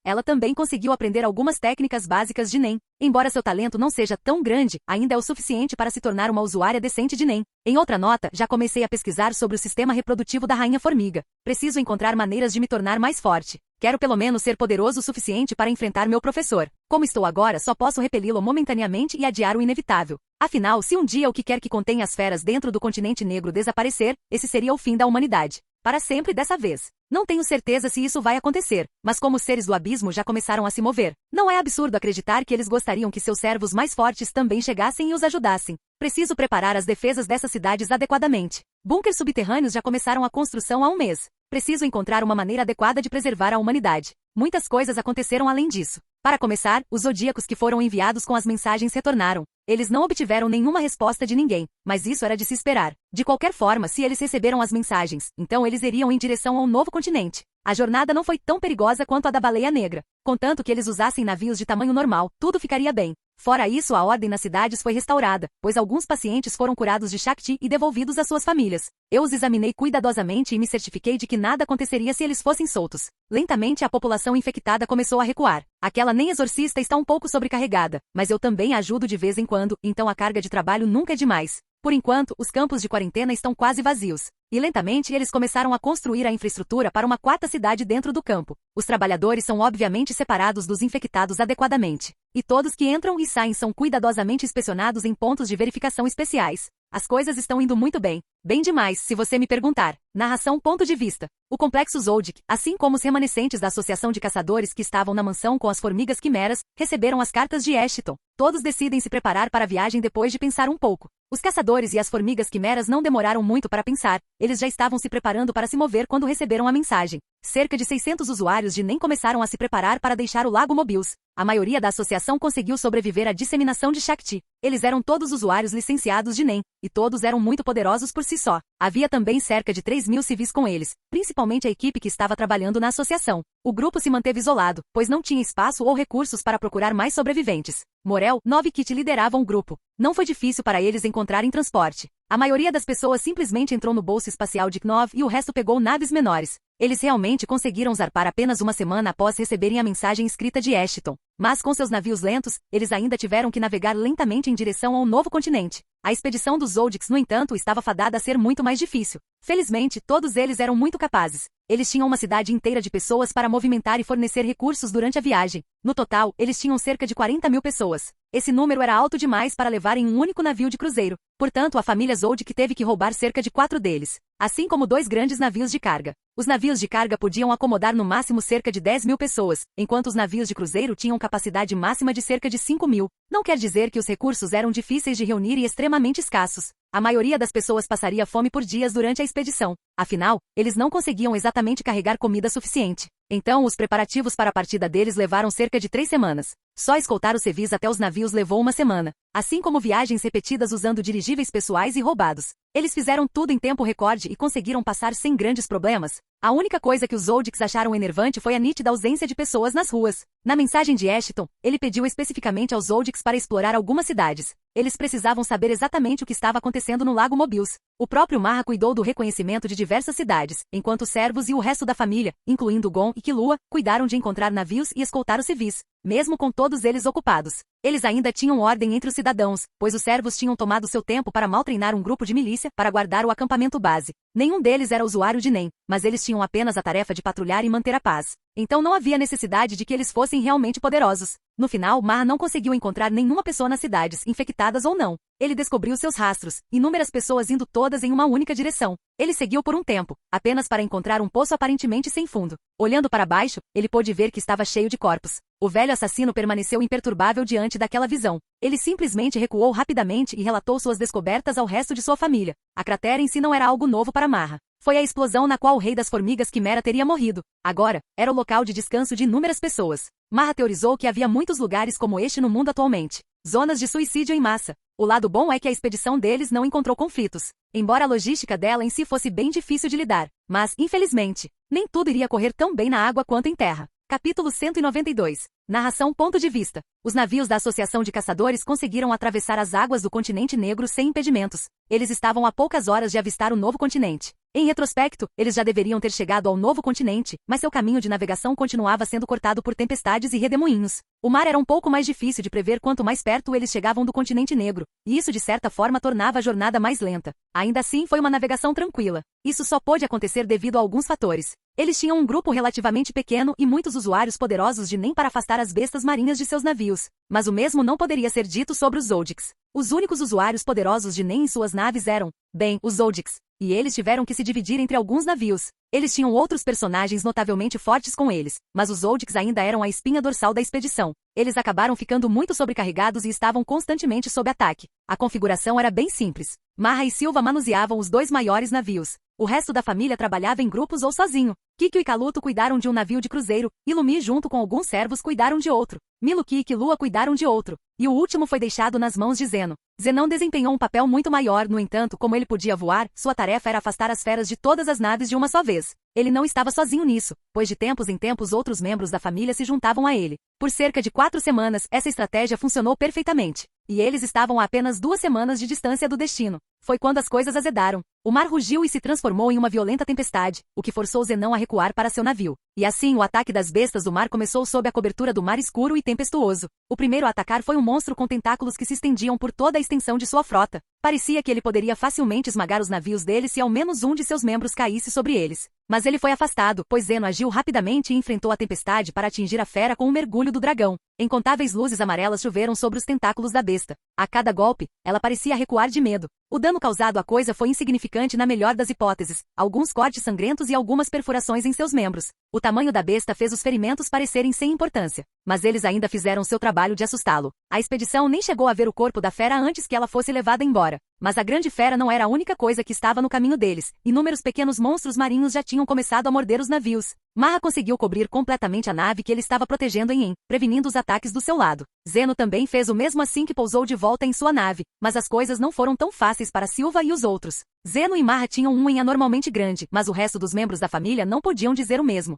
Speaker 2: Ela também conseguiu aprender algumas técnicas básicas de NEM. Embora seu talento não seja tão grande, ainda é o suficiente para se tornar uma usuária decente de NEM. Em outra nota, já comecei a pesquisar sobre o sistema reprodutivo da rainha formiga. Preciso encontrar maneiras de me tornar mais forte. Quero pelo menos ser poderoso o suficiente para enfrentar meu professor. Como estou agora, só posso repeli-lo momentaneamente e adiar o inevitável. Afinal, se um dia o que quer que contém as feras dentro do continente negro desaparecer, esse seria o fim da humanidade. Para sempre dessa vez. Não tenho certeza se isso vai acontecer, mas como os seres do abismo já começaram a se mover, não é absurdo acreditar que eles gostariam que seus servos mais fortes também chegassem e os ajudassem. Preciso preparar as defesas dessas cidades adequadamente. Bunkers subterrâneos já começaram a construção há um mês. Preciso encontrar uma maneira adequada de preservar a humanidade. Muitas coisas aconteceram além disso. Para começar, os zodíacos que foram enviados com as mensagens retornaram. Eles não obtiveram nenhuma resposta de ninguém, mas isso era de se esperar. De qualquer forma, se eles receberam as mensagens, então eles iriam em direção ao novo continente. A jornada não foi tão perigosa quanto a da baleia negra. Contanto que eles usassem navios de tamanho normal, tudo ficaria bem. Fora isso, a ordem nas cidades foi restaurada, pois alguns pacientes foram curados de Shakti e devolvidos às suas famílias. Eu os examinei cuidadosamente e me certifiquei de que nada aconteceria se eles fossem soltos. Lentamente a população infectada começou a recuar. Aquela nem exorcista está um pouco sobrecarregada, mas eu também a ajudo de vez em quando, então a carga de trabalho nunca é demais. Por enquanto, os campos de quarentena estão quase vazios. E lentamente eles começaram a construir a infraestrutura para uma quarta cidade dentro do campo. Os trabalhadores são obviamente separados dos infectados adequadamente. E todos que entram e saem são cuidadosamente inspecionados em pontos de verificação especiais. As coisas estão indo muito bem. Bem demais, se você me perguntar. Narração ponto de vista. O complexo Zoldyck, assim como os remanescentes da associação de caçadores que estavam na mansão com as formigas quimeras, receberam as cartas de Ashton. Todos decidem se preparar para a viagem depois de pensar um pouco. Os caçadores e as formigas quimeras não demoraram muito para pensar. Eles já estavam se preparando para se mover quando receberam a mensagem. Cerca de 600 usuários de NEM começaram a se preparar para deixar o Lago Mobius. A maioria da associação conseguiu sobreviver à disseminação de Shakti. Eles eram todos usuários licenciados de NEM, e todos eram muito poderosos por si só. Havia também cerca de 3.000 civis com eles, principalmente a equipe que estava trabalhando na associação. O grupo se manteve isolado, pois não tinha espaço ou recursos para procurar mais sobreviventes. Morel, Nove e Kit lideravam o grupo. Não foi difícil para eles encontrarem transporte. A maioria das pessoas simplesmente entrou no bolso espacial de Knov e o resto pegou naves menores. Eles realmente conseguiram zarpar apenas uma semana após receberem a mensagem escrita de Ashton. Mas com seus navios lentos, eles ainda tiveram que navegar lentamente em direção ao novo continente. A expedição dos Zoldycks, no entanto, estava fadada a ser muito mais difícil. Felizmente, todos eles eram muito capazes. Eles tinham uma cidade inteira de pessoas para movimentar e fornecer recursos durante a viagem. No total, eles tinham cerca de 40.000 pessoas. Esse número era alto demais para levar em um único navio de cruzeiro. Portanto, a família Zoldyck teve que roubar cerca de 4 deles, assim como 2 grandes navios de carga. Os navios de carga podiam acomodar no máximo cerca de 10.000 pessoas, enquanto os navios de cruzeiro tinham capacidade máxima de cerca de 5.000. Não quer dizer que os recursos eram difíceis de reunir e extremamente escassos. A maioria das pessoas passaria fome por dias durante a expedição. Afinal, eles não conseguiam exatamente carregar comida suficiente. Então, os preparativos para a partida deles levaram cerca de 3 semanas. Só escoltar os civis até os navios levou uma semana. Assim como viagens repetidas usando dirigíveis pessoais e roubados. Eles fizeram tudo em tempo recorde e conseguiram passar sem grandes problemas. A única coisa que os Zoldycks acharam enervante foi a nítida ausência de pessoas nas ruas. Na mensagem de Ashton, ele pediu especificamente aos Zoldycks para explorar algumas cidades. Eles precisavam saber exatamente o que estava acontecendo no Lago Mobius. O próprio Marra cuidou do reconhecimento de diversas cidades, enquanto os servos e o resto da família, incluindo Gon e Killua, cuidaram de encontrar navios e escoltar os civis, mesmo com todos eles ocupados. Eles ainda tinham ordem entre os cidadãos, pois os servos tinham tomado seu tempo para mal treinar um grupo de milícia para guardar o acampamento base. Nenhum deles era usuário de NEM, mas eles tinham apenas a tarefa de patrulhar e manter a paz. Então não havia necessidade de que eles fossem realmente poderosos. No final, Mar não conseguiu encontrar nenhuma pessoa nas cidades, infectadas ou não. Ele descobriu seus rastros, inúmeras pessoas indo todas em uma única direção. Ele seguiu por um tempo, apenas para encontrar um poço aparentemente sem fundo. Olhando para baixo, ele pôde ver que estava cheio de corpos. O velho assassino permaneceu imperturbável diante daquela visão. Ele simplesmente recuou rapidamente e relatou suas descobertas ao resto de sua família. A cratera em si não era algo novo para Marra. Foi a explosão na qual o rei das formigas Quimera teria morrido. Agora, era o local de descanso de inúmeras pessoas. Marra teorizou que havia muitos lugares como este no mundo atualmente. Zonas de suicídio em massa. O lado bom é que a expedição deles não encontrou conflitos. Embora a logística dela em si fosse bem difícil de lidar. Mas, infelizmente, nem tudo iria correr tão bem na água quanto em terra. Capítulo 192. Narração ponto de vista. Os navios da Associação de Caçadores conseguiram atravessar as águas do continente negro sem impedimentos. Eles estavam a poucas horas de avistar o novo continente. Em retrospecto, eles já deveriam ter chegado ao novo continente, mas seu caminho de navegação continuava sendo cortado por tempestades e redemoinhos. O mar era um pouco mais difícil de prever quanto mais perto eles chegavam do continente negro, e isso de certa forma tornava a jornada mais lenta. Ainda assim, foi uma navegação tranquila. Isso só pôde acontecer devido a alguns fatores. Eles tinham um grupo relativamente pequeno e muitos usuários poderosos de NEM para afastar as bestas marinhas de seus navios. Mas o mesmo não poderia ser dito sobre os Zoldycks. Os únicos usuários poderosos de NEM em suas naves eram, bem, os Zoldycks. E eles tiveram que se dividir entre alguns navios. Eles tinham outros personagens notavelmente fortes com eles, mas os Zoldycks ainda eram a espinha dorsal da expedição. Eles acabaram ficando muito sobrecarregados e estavam constantemente sob ataque. A configuração era bem simples. Marra e Silva manuseavam os dois maiores navios. O resto da família trabalhava em grupos ou sozinho. Kikyo e Kaluto cuidaram de um navio de cruzeiro, e Lumi junto com alguns servos cuidaram de outro. Miluki e Lua cuidaram de outro. E o último foi deixado nas mãos de Zeno. Zenon desempenhou um papel muito maior, no entanto, como ele podia voar, sua tarefa era afastar as feras de todas as naves de uma só vez. Ele não estava sozinho nisso, pois de tempos em tempos outros membros da família se juntavam a ele. Por cerca de 4 semanas, essa estratégia funcionou perfeitamente. E eles estavam a apenas 2 semanas de distância do destino. Foi quando as coisas azedaram. O mar rugiu e se transformou em uma violenta tempestade, o que forçou Zenon a recuar para seu navio. E assim o ataque das bestas do mar começou sob a cobertura do mar escuro e tempestuoso. O primeiro a atacar foi um monstro com tentáculos que se estendiam por toda a extensão de sua frota. Parecia que ele poderia facilmente esmagar os navios deles se ao menos um de seus membros caísse sobre eles. Mas ele foi afastado, pois Zeno agiu rapidamente e enfrentou a tempestade para atingir a fera com um mergulho do dragão. Incontáveis luzes amarelas choveram sobre os tentáculos da besta. A cada golpe, ela parecia recuar de medo. O dano causado à coisa foi insignificante na melhor das hipóteses, alguns cortes sangrentos e algumas perfurações em seus membros. O tamanho da besta fez os ferimentos parecerem sem importância, mas eles ainda fizeram seu trabalho de assustá-lo. A expedição nem chegou a ver o corpo da fera antes que ela fosse levada embora. Mas a grande fera não era a única coisa que estava no caminho deles. Inúmeros pequenos monstros marinhos já tinham começado a morder os navios. Marra conseguiu cobrir completamente a nave que ele estava protegendo em, prevenindo os ataques do seu lado. Zeno também fez o mesmo assim que pousou de volta em sua nave, mas as coisas não foram tão fáceis para Silva e os outros. Zeno e Marra tinham um em anormalmente grande, mas o resto dos membros da família não podiam dizer o mesmo.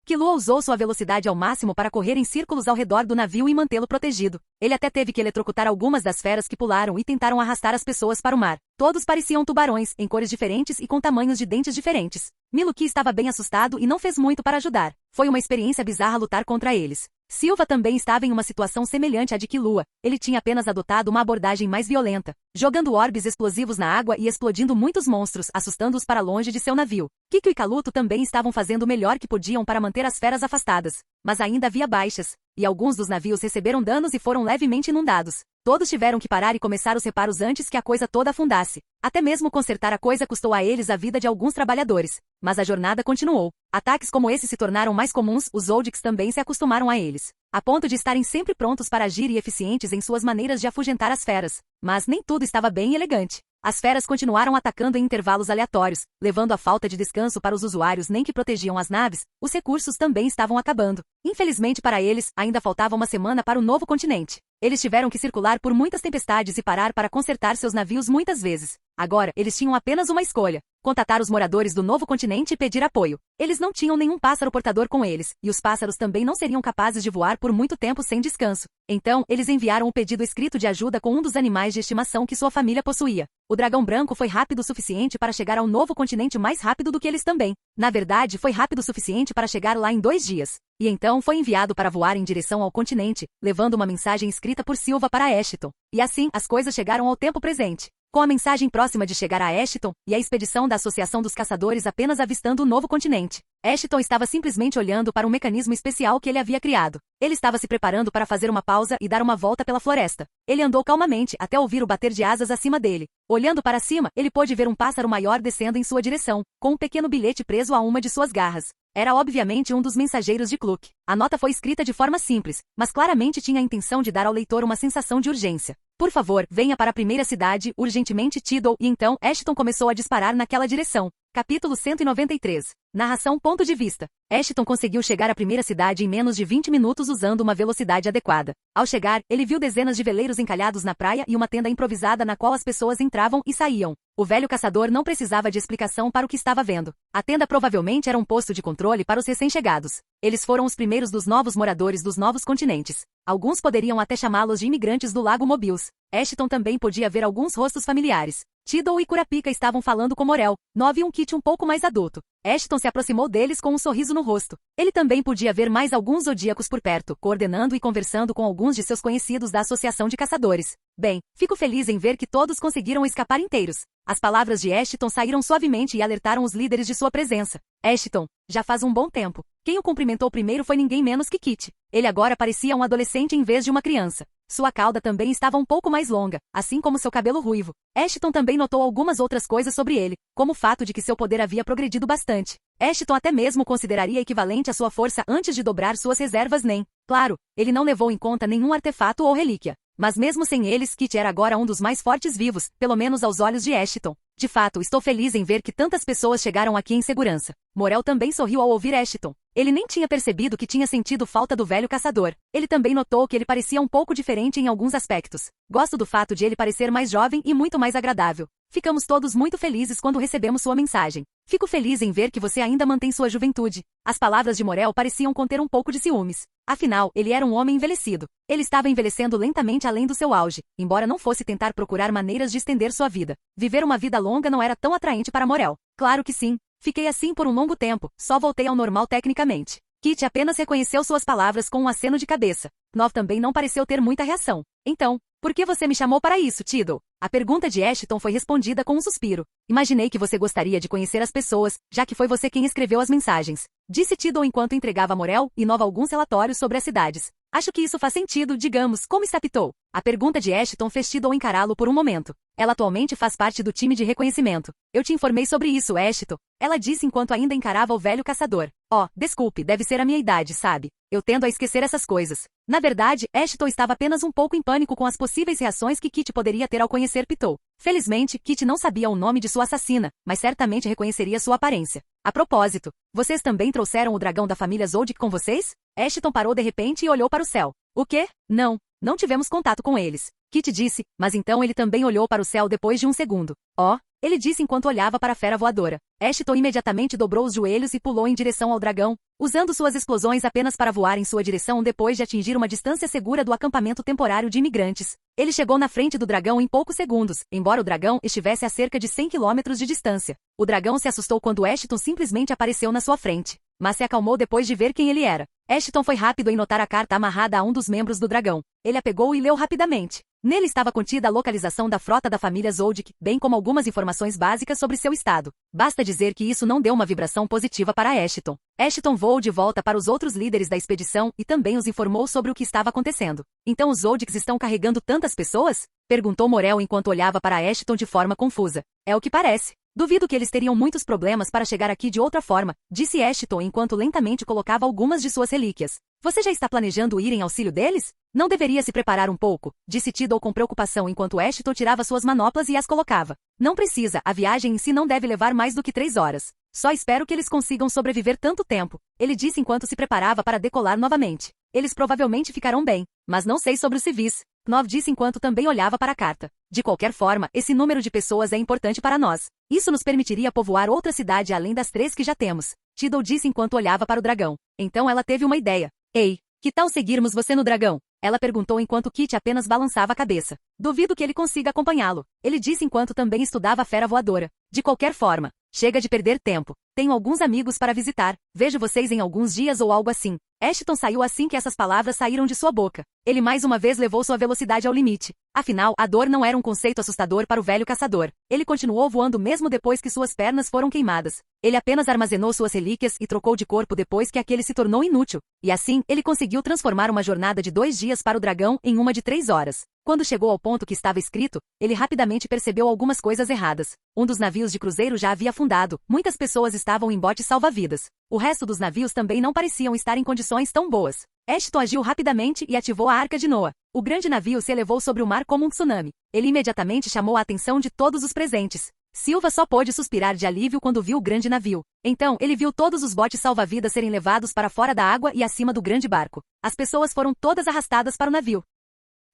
Speaker 2: Killua usou sua velocidade ao máximo para correr em círculos ao redor do navio e mantê-lo protegido. Ele até teve que eletrocutar algumas das feras que pularam e tentaram arrastar as pessoas para o mar. Todos pareciam tubarões, em cores diferentes e com tamanhos de dentes diferentes. Miluki estava bem assustado e não fez muito para ajudar. Foi uma experiência bizarra lutar contra eles. Silva também estava em uma situação semelhante à de Killua. Ele tinha apenas adotado uma abordagem mais violenta, jogando orbes explosivos na água e explodindo muitos monstros, assustando-os para longe de seu navio. Kikyo e Kaluto também estavam fazendo o melhor que podiam para manter as feras afastadas. Mas ainda havia baixas, e alguns dos navios receberam danos e foram levemente inundados. Todos tiveram que parar e começar os reparos antes que a coisa toda afundasse. Até mesmo consertar a coisa custou a eles a vida de alguns trabalhadores. Mas a jornada continuou. Ataques como esse se tornaram mais comuns, os Zoldycks também se acostumaram a eles, a ponto de estarem sempre prontos para agir e eficientes em suas maneiras de afugentar as feras. Mas nem tudo estava bem e elegante. As feras continuaram atacando em intervalos aleatórios, levando a falta de descanso para os usuários nem que protegiam as naves. Os recursos também estavam acabando. Infelizmente para eles, ainda faltava uma semana para o novo continente. Eles tiveram que circular por muitas tempestades e parar para consertar seus navios muitas vezes. Agora, eles tinham apenas uma escolha: contatar os moradores do novo continente e pedir apoio. Eles não tinham nenhum pássaro portador com eles, e os pássaros também não seriam capazes de voar por muito tempo sem descanso. Então, eles enviaram um pedido escrito de ajuda com um dos animais de estimação que sua família possuía. O dragão branco foi rápido o suficiente para chegar ao novo continente mais rápido do que eles também. Na verdade, foi rápido o suficiente para chegar lá em 2 dias. E então foi enviado para voar em direção ao continente, levando uma mensagem escrita por Silva para Ashton. E assim, as coisas chegaram ao tempo presente. Com a mensagem próxima de chegar a Ashton, e a expedição da Associação dos Caçadores apenas avistando o novo continente. Ashton estava simplesmente olhando para um mecanismo especial que ele havia criado. Ele estava se preparando para fazer uma pausa e dar uma volta pela floresta. Ele andou calmamente até ouvir o bater de asas acima dele. Olhando para cima, ele pôde ver um pássaro maior descendo em sua direção, com um pequeno bilhete preso a uma de suas garras. Era obviamente um dos mensageiros de Kluk. A nota foi escrita de forma simples, mas claramente tinha a intenção de dar ao leitor uma sensação de urgência. Por favor, venha para a primeira cidade, urgentemente Tidal, e então Ashton começou a disparar naquela direção. Capítulo 193. Narração ponto de vista. Ashton conseguiu chegar à primeira cidade em menos de 20 minutos usando uma velocidade adequada. Ao chegar, ele viu dezenas de veleiros encalhados na praia e uma tenda improvisada na qual as pessoas entravam e saíam. O velho caçador não precisava de explicação para o que estava vendo. A tenda provavelmente era um posto de controle para os recém-chegados. Eles foram os primeiros dos novos moradores dos novos continentes. Alguns poderiam até chamá-los de imigrantes do Lago Mobius. Ashton também podia ver alguns rostos familiares. Tidal e Kurapika estavam falando com Morel, Nove e um Kit um pouco mais adulto. Ashton se aproximou deles com um sorriso no rosto. Ele também podia ver mais alguns zodíacos por perto, coordenando e conversando com alguns de seus conhecidos da Associação de Caçadores. Bem, fico feliz em ver que todos conseguiram escapar inteiros. As palavras de Ashton saíram suavemente e alertaram os líderes de sua presença. Ashton, já faz um bom tempo. Quem o cumprimentou primeiro foi ninguém menos que Kit. Ele agora parecia um adolescente em vez de uma criança. Sua cauda também estava um pouco mais longa, assim como seu cabelo ruivo. Ashton também notou algumas outras coisas sobre ele, como o fato de que seu poder havia progredido bastante. Ashton até mesmo consideraria equivalente à sua força antes de dobrar suas reservas NEM. Claro, ele não levou em conta nenhum artefato ou relíquia. Mas mesmo sem eles, Kit era agora um dos mais fortes vivos, pelo menos aos olhos de Ashton. De fato, estou feliz em ver que tantas pessoas chegaram aqui em segurança. Morel também sorriu ao ouvir Ashton. Ele nem tinha percebido que tinha sentido falta do velho caçador. Ele também notou que ele parecia um pouco diferente em alguns aspectos. Gosto do fato de ele parecer mais jovem e muito mais agradável. Ficamos todos muito felizes quando recebemos sua mensagem. Fico feliz em ver que você ainda mantém sua juventude. As palavras de Morel pareciam conter um pouco de ciúmes. Afinal, ele era um homem envelhecido. Ele estava envelhecendo lentamente além do seu auge, embora não fosse tentar procurar maneiras de estender sua vida. Viver uma vida longa não era tão atraente para Morel. Claro que sim. Fiquei assim por um longo tempo, só voltei ao normal tecnicamente. Kit apenas reconheceu suas palavras com um aceno de cabeça. Nov também não pareceu ter muita reação. Então, por que você me chamou para isso, Tidal? A pergunta de Ashton foi respondida com um suspiro. Imaginei que você gostaria de conhecer as pessoas, já que foi você quem escreveu as mensagens. Disse Tidal enquanto entregava a Morel e Nova alguns relatórios sobre as cidades. Acho que isso faz sentido, digamos, como está Pitou? A pergunta de Ashton fez Tidal encará-lo por um momento. Ela atualmente faz parte do time de reconhecimento. Eu te informei sobre isso, Ashton. Ela disse enquanto ainda encarava o velho caçador. Oh, desculpe, deve ser a minha idade, sabe? Eu tendo a esquecer essas coisas. Na verdade, Ashton estava apenas um pouco em pânico com as possíveis reações que Kit poderia ter ao conhecer Pitou. Felizmente, Kit não sabia o nome de sua assassina, mas certamente reconheceria sua aparência. A propósito, vocês também trouxeram o dragão da família Zoldyck com vocês? Ashton parou de repente e olhou para o céu. O quê? Não tivemos contato com eles. Kit disse, mas então ele também olhou para o céu depois de um segundo. Oh, ele disse enquanto olhava para a fera voadora. Ashton imediatamente dobrou os joelhos e pulou em direção ao dragão, usando suas explosões apenas para voar em sua direção depois de atingir uma distância segura do acampamento temporário de imigrantes. Ele chegou na frente do dragão em poucos segundos, embora o dragão estivesse a cerca de 100 quilômetros de distância. O dragão se assustou quando Ashton simplesmente apareceu na sua frente, mas se acalmou depois de ver quem ele era. Ashton foi rápido em notar a carta amarrada a um dos membros do dragão. Ele a pegou e leu rapidamente. Nele estava contida a localização da frota da família Zoldyck, bem como algumas informações básicas sobre seu estado. Basta dizer que isso não deu uma vibração positiva para Ashton. Ashton voou de volta para os outros líderes da expedição e também os informou sobre o que estava acontecendo. Então os Zoldicks estão carregando tantas pessoas? Perguntou Morel enquanto olhava para Ashton de forma confusa. É o que parece. Duvido que eles teriam muitos problemas para chegar aqui de outra forma, disse Ashton enquanto lentamente colocava algumas de suas relíquias. Você já está planejando ir em auxílio deles? Não deveria se preparar um pouco, disse Tidal com preocupação enquanto Ashton tirava suas manoplas e as colocava. Não precisa, a viagem em si não deve levar mais do que 3 horas. Só espero que eles consigam sobreviver tanto tempo, ele disse enquanto se preparava para decolar novamente. Eles provavelmente ficarão bem, mas não sei sobre os civis. Nov disse enquanto também olhava para a carta. De qualquer forma, esse número de pessoas é importante para nós. Isso nos permitiria povoar outra cidade além das 3 que já temos. Tidal disse enquanto olhava para o dragão. Então ela teve uma ideia. Ei, que tal seguirmos você no dragão? Ela perguntou enquanto Kit apenas balançava a cabeça. Duvido que ele consiga acompanhá-lo. Ele disse enquanto também estudava a fera voadora. De qualquer forma, chega de perder tempo. Tenho alguns amigos para visitar. Vejo vocês em alguns dias ou algo assim. Ashton saiu assim que essas palavras saíram de sua boca. Ele mais uma vez levou sua velocidade ao limite. Afinal, a dor não era um conceito assustador para o velho caçador. Ele continuou voando mesmo depois que suas pernas foram queimadas. Ele apenas armazenou suas relíquias e trocou de corpo depois que aquele se tornou inútil. E assim, ele conseguiu transformar uma jornada de 2 dias para o dragão em uma de 3 horas. Quando chegou ao ponto que estava escrito, ele rapidamente percebeu algumas coisas erradas. Um dos navios de cruzeiro já havia afundado, muitas pessoas estavam em botes salva-vidas. O resto dos navios também não pareciam estar em condições tão boas. Ashton agiu rapidamente e ativou a Arca de Noa. O grande navio se elevou sobre o mar como um tsunami. Ele imediatamente chamou a atenção de todos os presentes. Silva só pôde suspirar de alívio quando viu o grande navio. Então, ele viu todos os botes salva-vidas serem levados para fora da água e acima do grande barco. As pessoas foram todas arrastadas para o navio.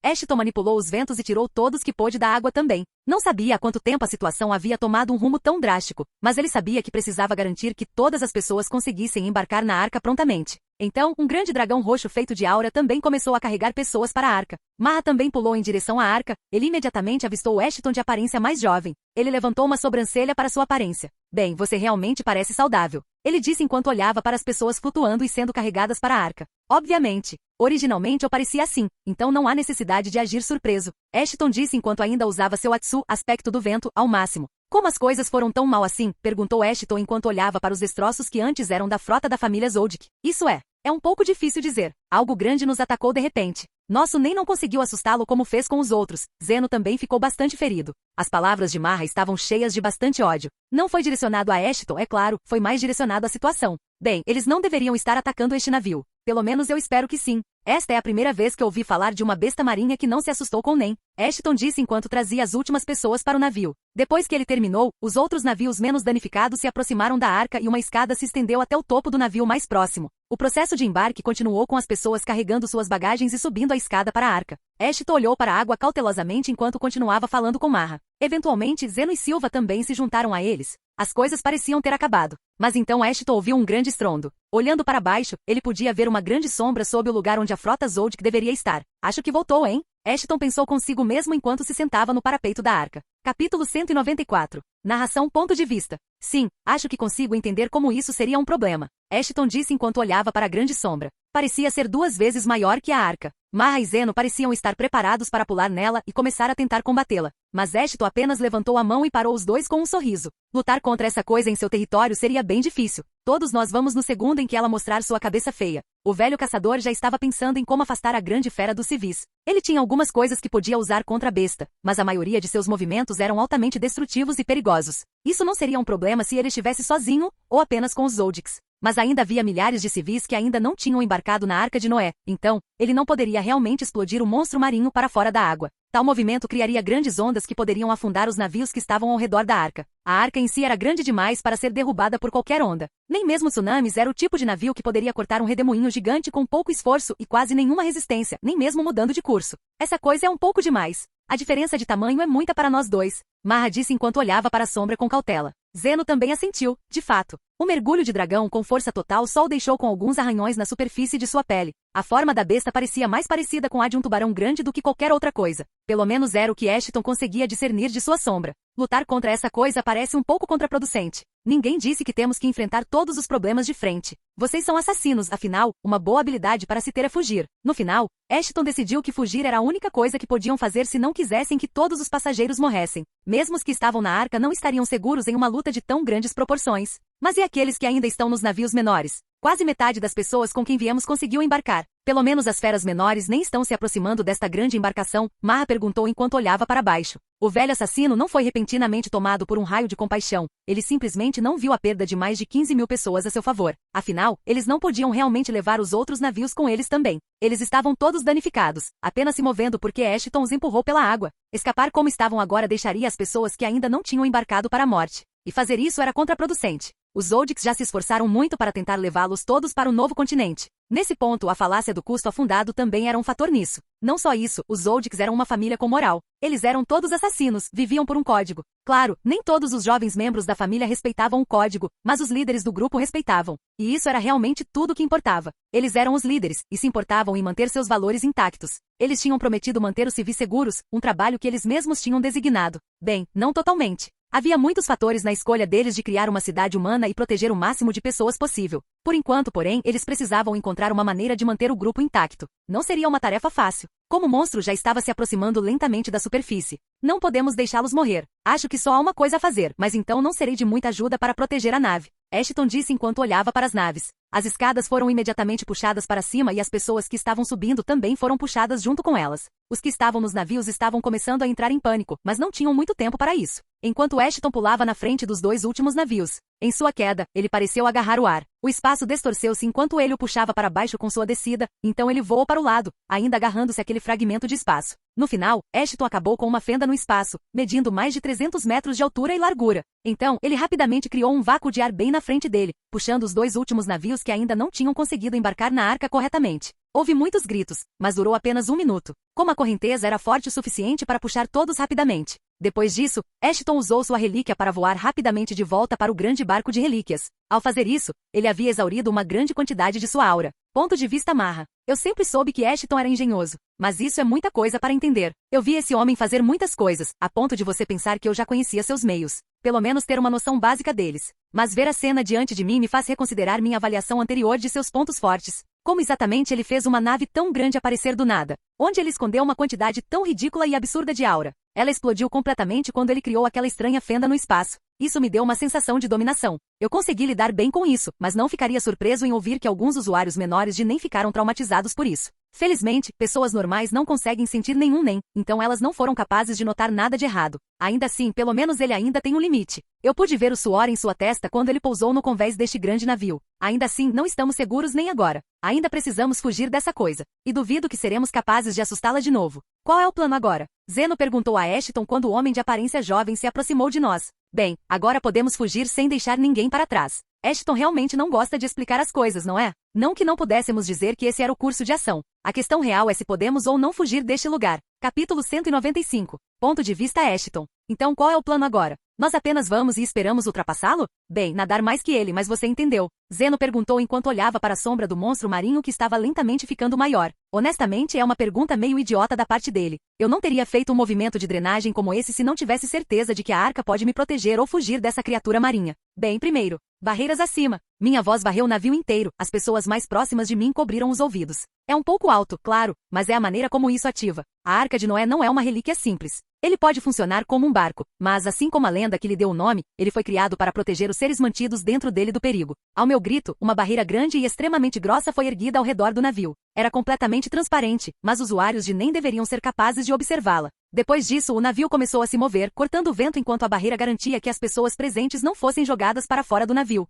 Speaker 2: Ashton manipulou os ventos e tirou todos que pôde da água também. Não sabia há quanto tempo a situação havia tomado um rumo tão drástico, mas ele sabia que precisava garantir que todas as pessoas conseguissem embarcar na arca prontamente. Então, um grande dragão roxo feito de aura também começou a carregar pessoas para a arca. Marra também pulou em direção à arca. Ele imediatamente avistou Ashton de aparência mais jovem. Ele levantou uma sobrancelha para sua aparência. Bem, você realmente parece saudável. Ele disse enquanto olhava para as pessoas flutuando e sendo carregadas para a arca. Obviamente. Originalmente eu parecia assim, então não há necessidade de agir surpreso. Ashton disse enquanto ainda usava seu Atsu, aspecto do vento, ao máximo. Como as coisas foram tão mal assim? Perguntou Ashton enquanto olhava para os destroços que antes eram da frota da família Zoldyck. Isso é um pouco difícil dizer. Algo grande nos atacou de repente. Nosso nem não conseguiu assustá-lo como fez com os outros. Zeno também ficou bastante ferido. As palavras de Marra estavam cheias de bastante ódio. Não foi direcionado a Ashton, é claro, foi mais direcionado à situação. Bem, eles não deveriam estar atacando este navio. Pelo menos eu espero que sim. Esta é a primeira vez que ouvi falar de uma besta marinha que não se assustou com nem. Ashton disse enquanto trazia as últimas pessoas para o navio. Depois que ele terminou, os outros navios menos danificados se aproximaram da arca e uma escada se estendeu até o topo do navio mais próximo. O processo de embarque continuou com as pessoas carregando suas bagagens e subindo a escada para a arca. Ashton olhou para a água cautelosamente enquanto continuava falando com Marra. Eventualmente, Zeno e Silva também se juntaram a eles. As coisas pareciam ter acabado. Mas então Ashton ouviu um grande estrondo. Olhando para baixo, ele podia ver uma grande sombra sob o lugar onde a frota Zoldyck deveria estar. Acho que voltou, hein? Ashton pensou consigo mesmo enquanto se sentava no parapeito da arca. Capítulo 194. Narração ponto de vista. Sim, acho que consigo entender como isso seria um problema. Ashton disse enquanto olhava para a grande sombra. Parecia ser 2 vezes maior que a arca. Marra e Zeno pareciam estar preparados para pular nela e começar a tentar combatê-la. Mas Ashton apenas levantou a mão e parou os dois com um sorriso. Lutar contra essa coisa em seu território seria bem difícil. Todos nós vamos no segundo em que ela mostrar sua cabeça feia. O velho caçador já estava pensando em como afastar a grande fera dos civis. Ele tinha algumas coisas que podia usar contra a besta, mas a maioria de seus movimentos eram altamente destrutivos e perigosos. Isso não seria um problema se ele estivesse sozinho, ou apenas com os Zoldicks. Mas ainda havia milhares de civis que ainda não tinham embarcado na Arca de Noé, então, ele não poderia realmente explodir o monstro marinho para fora da água. Tal movimento criaria grandes ondas que poderiam afundar os navios que estavam ao redor da arca. A arca em si era grande demais para ser derrubada por qualquer onda. Nem mesmo tsunamis era o tipo de navio que poderia cortar um redemoinho gigante com pouco esforço e quase nenhuma resistência, nem mesmo mudando de curso. Essa coisa é um pouco demais. A diferença de tamanho é muita para nós dois. Marra disse enquanto olhava para a sombra com cautela. Zeno também assentiu, de fato. O mergulho de dragão com força total só o deixou com alguns arranhões na superfície de sua pele. A forma da besta parecia mais parecida com a de um tubarão grande do que qualquer outra coisa. Pelo menos era o que Ashton conseguia discernir de sua sombra. Lutar contra essa coisa parece um pouco contraproducente. Ninguém disse que temos que enfrentar todos os problemas de frente. Vocês são assassinos, afinal, uma boa habilidade para se ter é fugir. No final, Ashton decidiu que fugir era a única coisa que podiam fazer se não quisessem que todos os passageiros morressem. Mesmo os que estavam na arca não estariam seguros em uma luta de tão grandes proporções. Mas e aqueles que ainda estão nos navios menores? Quase metade das pessoas com quem viemos conseguiu embarcar. Pelo menos as feras menores nem estão se aproximando desta grande embarcação, Marra perguntou enquanto olhava para baixo. O velho assassino não foi repentinamente tomado por um raio de compaixão. Ele simplesmente não viu a perda de mais de 15.000 pessoas a seu favor. Afinal, eles não podiam realmente levar os outros navios com eles também. Eles estavam todos danificados, apenas se movendo porque Ashton os empurrou pela água. Escapar como estavam agora deixaria as pessoas que ainda não tinham embarcado para a morte. E fazer isso era contraproducente. Os Zoldicks já se esforçaram muito para tentar levá-los todos para o novo continente. Nesse ponto, a falácia do custo afundado também era um fator nisso. Não só isso, os Zoldicks eram uma família com moral. Eles eram todos assassinos, viviam por um código. Claro, nem todos os jovens membros da família respeitavam o código, mas os líderes do grupo respeitavam. E isso era realmente tudo o que importava. Eles eram os líderes, e se importavam em manter seus valores intactos. Eles tinham prometido manter os civis seguros, um trabalho que eles mesmos tinham designado. Bem, não totalmente. Havia muitos fatores na escolha deles de criar uma cidade humana e proteger o máximo de pessoas possível. Por enquanto, porém, eles precisavam encontrar uma maneira de manter o grupo intacto. Não seria uma tarefa fácil. Como o monstro já estava se aproximando lentamente da superfície. Não podemos deixá-los morrer. Acho que só há uma coisa a fazer, mas então não serei de muita ajuda para proteger a nave. Ashton disse enquanto olhava para as naves. As escadas foram imediatamente puxadas para cima e as pessoas que estavam subindo também foram puxadas junto com elas. Os que estavam nos navios estavam começando a entrar em pânico, mas não tinham muito tempo para isso. Enquanto Ashton pulava na frente dos 2 últimos navios. Em sua queda, ele pareceu agarrar o ar. O espaço distorceu-se enquanto ele o puxava para baixo com sua descida, então ele voou para o lado, ainda agarrando-se àquele fragmento de espaço. No final, Ashton acabou com uma fenda no espaço, medindo mais de 300 metros de altura e largura. Então, ele rapidamente criou um vácuo de ar bem na frente dele, puxando os 2 últimos navios que ainda não tinham conseguido embarcar na arca corretamente. Houve muitos gritos, mas durou apenas 1 minuto. Como a correnteza era forte o suficiente para puxar todos rapidamente. Depois disso, Ashton usou sua relíquia para voar rapidamente de volta para o grande barco de relíquias. Ao fazer isso, ele havia exaurido uma grande quantidade de sua aura. Ponto de vista Marra. Eu sempre soube que Ashton era engenhoso, mas isso é muita coisa para entender. Eu vi esse homem fazer muitas coisas, a ponto de você pensar que eu já conhecia seus meios. Pelo menos ter uma noção básica deles. Mas ver a cena diante de mim me faz reconsiderar minha avaliação anterior de seus pontos fortes. Como exatamente ele fez uma nave tão grande aparecer do nada? Onde ele escondeu uma quantidade tão ridícula e absurda de aura? Ela explodiu completamente quando ele criou aquela estranha fenda no espaço. Isso me deu uma sensação de dominação. Eu consegui lidar bem com isso, mas não ficaria surpreso em ouvir que alguns usuários menores de NEM ficaram traumatizados por isso. Felizmente, pessoas normais não conseguem sentir nenhum NEM, então elas não foram capazes de notar nada de errado. Ainda assim, pelo menos ele ainda tem um limite. Eu pude ver o suor em sua testa quando ele pousou no convés deste grande navio. Ainda assim, não estamos seguros nem agora. Ainda precisamos fugir dessa coisa. E duvido que seremos capazes de assustá-la de novo. Qual é o plano agora? Zeno perguntou a Ashton quando o homem de aparência jovem se aproximou de nós. Bem, agora podemos fugir sem deixar ninguém para trás. Ashton realmente não gosta de explicar as coisas, não é? Não que não pudéssemos dizer que esse era o curso de ação. A questão real é se podemos ou não fugir deste lugar. Capítulo 195. Ponto de vista Ashton. Então qual é o plano agora? Nós apenas vamos e esperamos ultrapassá-lo? Bem, nadar mais que ele, mas você entendeu. Zeno perguntou enquanto olhava para a sombra do monstro marinho que estava lentamente ficando maior. Honestamente, é uma pergunta meio idiota da parte dele. Eu não teria feito um movimento de drenagem como esse se não tivesse certeza de que a arca pode me proteger ou fugir dessa criatura marinha. Bem, primeiro, barreiras acima. Minha voz varreu o navio inteiro, as pessoas mais próximas de mim cobriram os ouvidos. É um pouco alto, claro, mas é a maneira como isso ativa. A Arca de Noé não é uma relíquia simples. Ele pode funcionar como um barco, mas assim como a lenda que lhe deu o nome, ele foi criado para proteger os seres mantidos dentro dele do perigo. Ao meu grito, uma barreira grande e extremamente grossa foi erguida ao redor do navio. Era completamente transparente, mas usuários de NEM deveriam ser capazes de observá-la. Depois disso, o navio começou a se mover, cortando o vento enquanto a barreira garantia que as pessoas presentes não fossem jogadas para fora do navio.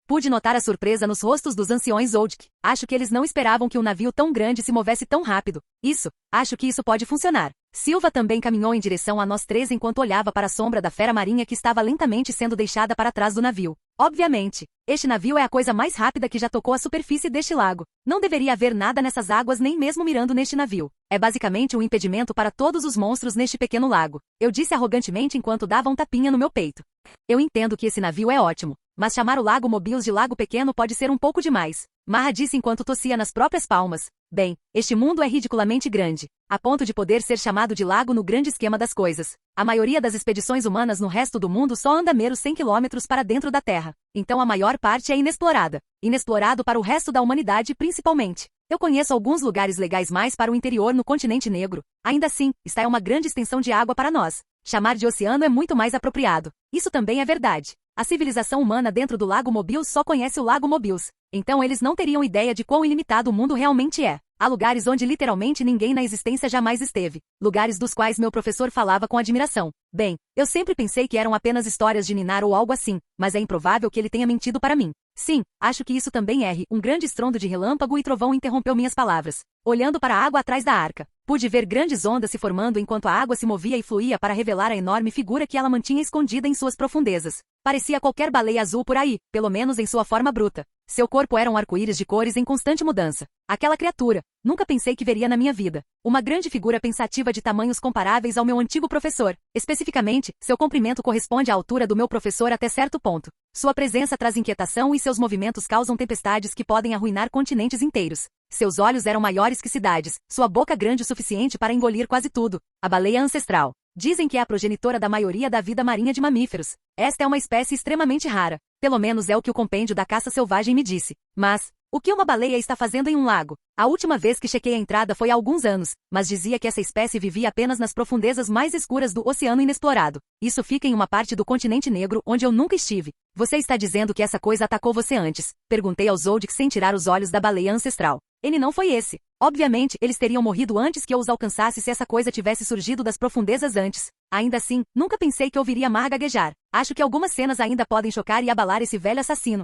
Speaker 2: Pude notar a surpresa nos rostos dos anciões Zoldyck. Acho que eles não esperavam que um navio tão grande se movesse tão rápido. Acho que isso pode funcionar. Silva também caminhou em direção a nós três enquanto olhava para a sombra da fera marinha que estava lentamente sendo deixada para trás do navio. Obviamente, este navio é a coisa mais rápida que já tocou a superfície deste lago. Não deveria haver nada nessas águas nem mesmo mirando neste navio. É basicamente um impedimento para todos os monstros neste pequeno lago. Eu disse arrogantemente enquanto dava um tapinha no meu peito. Eu entendo que esse navio é ótimo, mas chamar o Lago Mobius de lago pequeno pode ser um pouco demais. Marra disse enquanto tossia nas próprias palmas. Bem, este mundo é ridiculamente grande, a ponto de poder ser chamado de lago no grande esquema das coisas. A maioria das expedições humanas no resto do mundo só anda meros 100 quilômetros para dentro da Terra. Então a maior parte é inexplorada. Inexplorado para o resto da humanidade principalmente. Eu conheço alguns lugares legais mais para o interior no continente negro. Ainda assim, esta é uma grande extensão de água para nós. Chamar de oceano é muito mais apropriado. Isso também é verdade. A civilização humana dentro do Lago Mobius só conhece o Lago Mobius. Então eles não teriam ideia de quão ilimitado o mundo realmente é. Há lugares onde literalmente ninguém na existência jamais esteve. Lugares dos quais meu professor falava com admiração. Bem, eu sempre pensei que eram apenas histórias de Ninar ou algo assim, mas é improvável que ele tenha mentido para mim. Sim, acho que isso também é. Um grande estrondo de relâmpago e trovão interrompeu minhas palavras. Olhando para a água atrás da arca, pude ver grandes ondas se formando enquanto a água se movia e fluía para revelar a enorme figura que ela mantinha escondida em suas profundezas. Parecia qualquer baleia azul por aí, pelo menos em sua forma bruta. Seu corpo era um arco-íris de cores em constante mudança. Aquela criatura, nunca pensei que veria na minha vida. Uma grande figura pensativa de tamanhos comparáveis ao meu antigo professor. Especificamente, seu comprimento corresponde à altura do meu professor até certo ponto. Sua presença traz inquietação e seus movimentos causam tempestades que podem arruinar continentes inteiros. Seus olhos eram maiores que cidades, sua boca grande o suficiente para engolir quase tudo. A baleia ancestral. Dizem que é a progenitora da maioria da vida marinha de mamíferos. Esta é uma espécie extremamente rara. Pelo menos é o que o compêndio da caça selvagem me disse. Mas, o que uma baleia está fazendo em um lago? A última vez que chequei a entrada foi há alguns anos, mas dizia que essa espécie vivia apenas nas profundezas mais escuras do oceano inexplorado. Isso fica em uma parte do continente negro onde eu nunca estive. Você está dizendo que essa coisa atacou você antes? Perguntei ao Zoldyck sem tirar os olhos da baleia ancestral. Ele não foi esse. Obviamente, eles teriam morrido antes que eu os alcançasse se essa coisa tivesse surgido das profundezas antes. Ainda assim, nunca pensei que ouviria Mar gaguejar. Acho que algumas cenas ainda podem chocar e abalar esse velho assassino.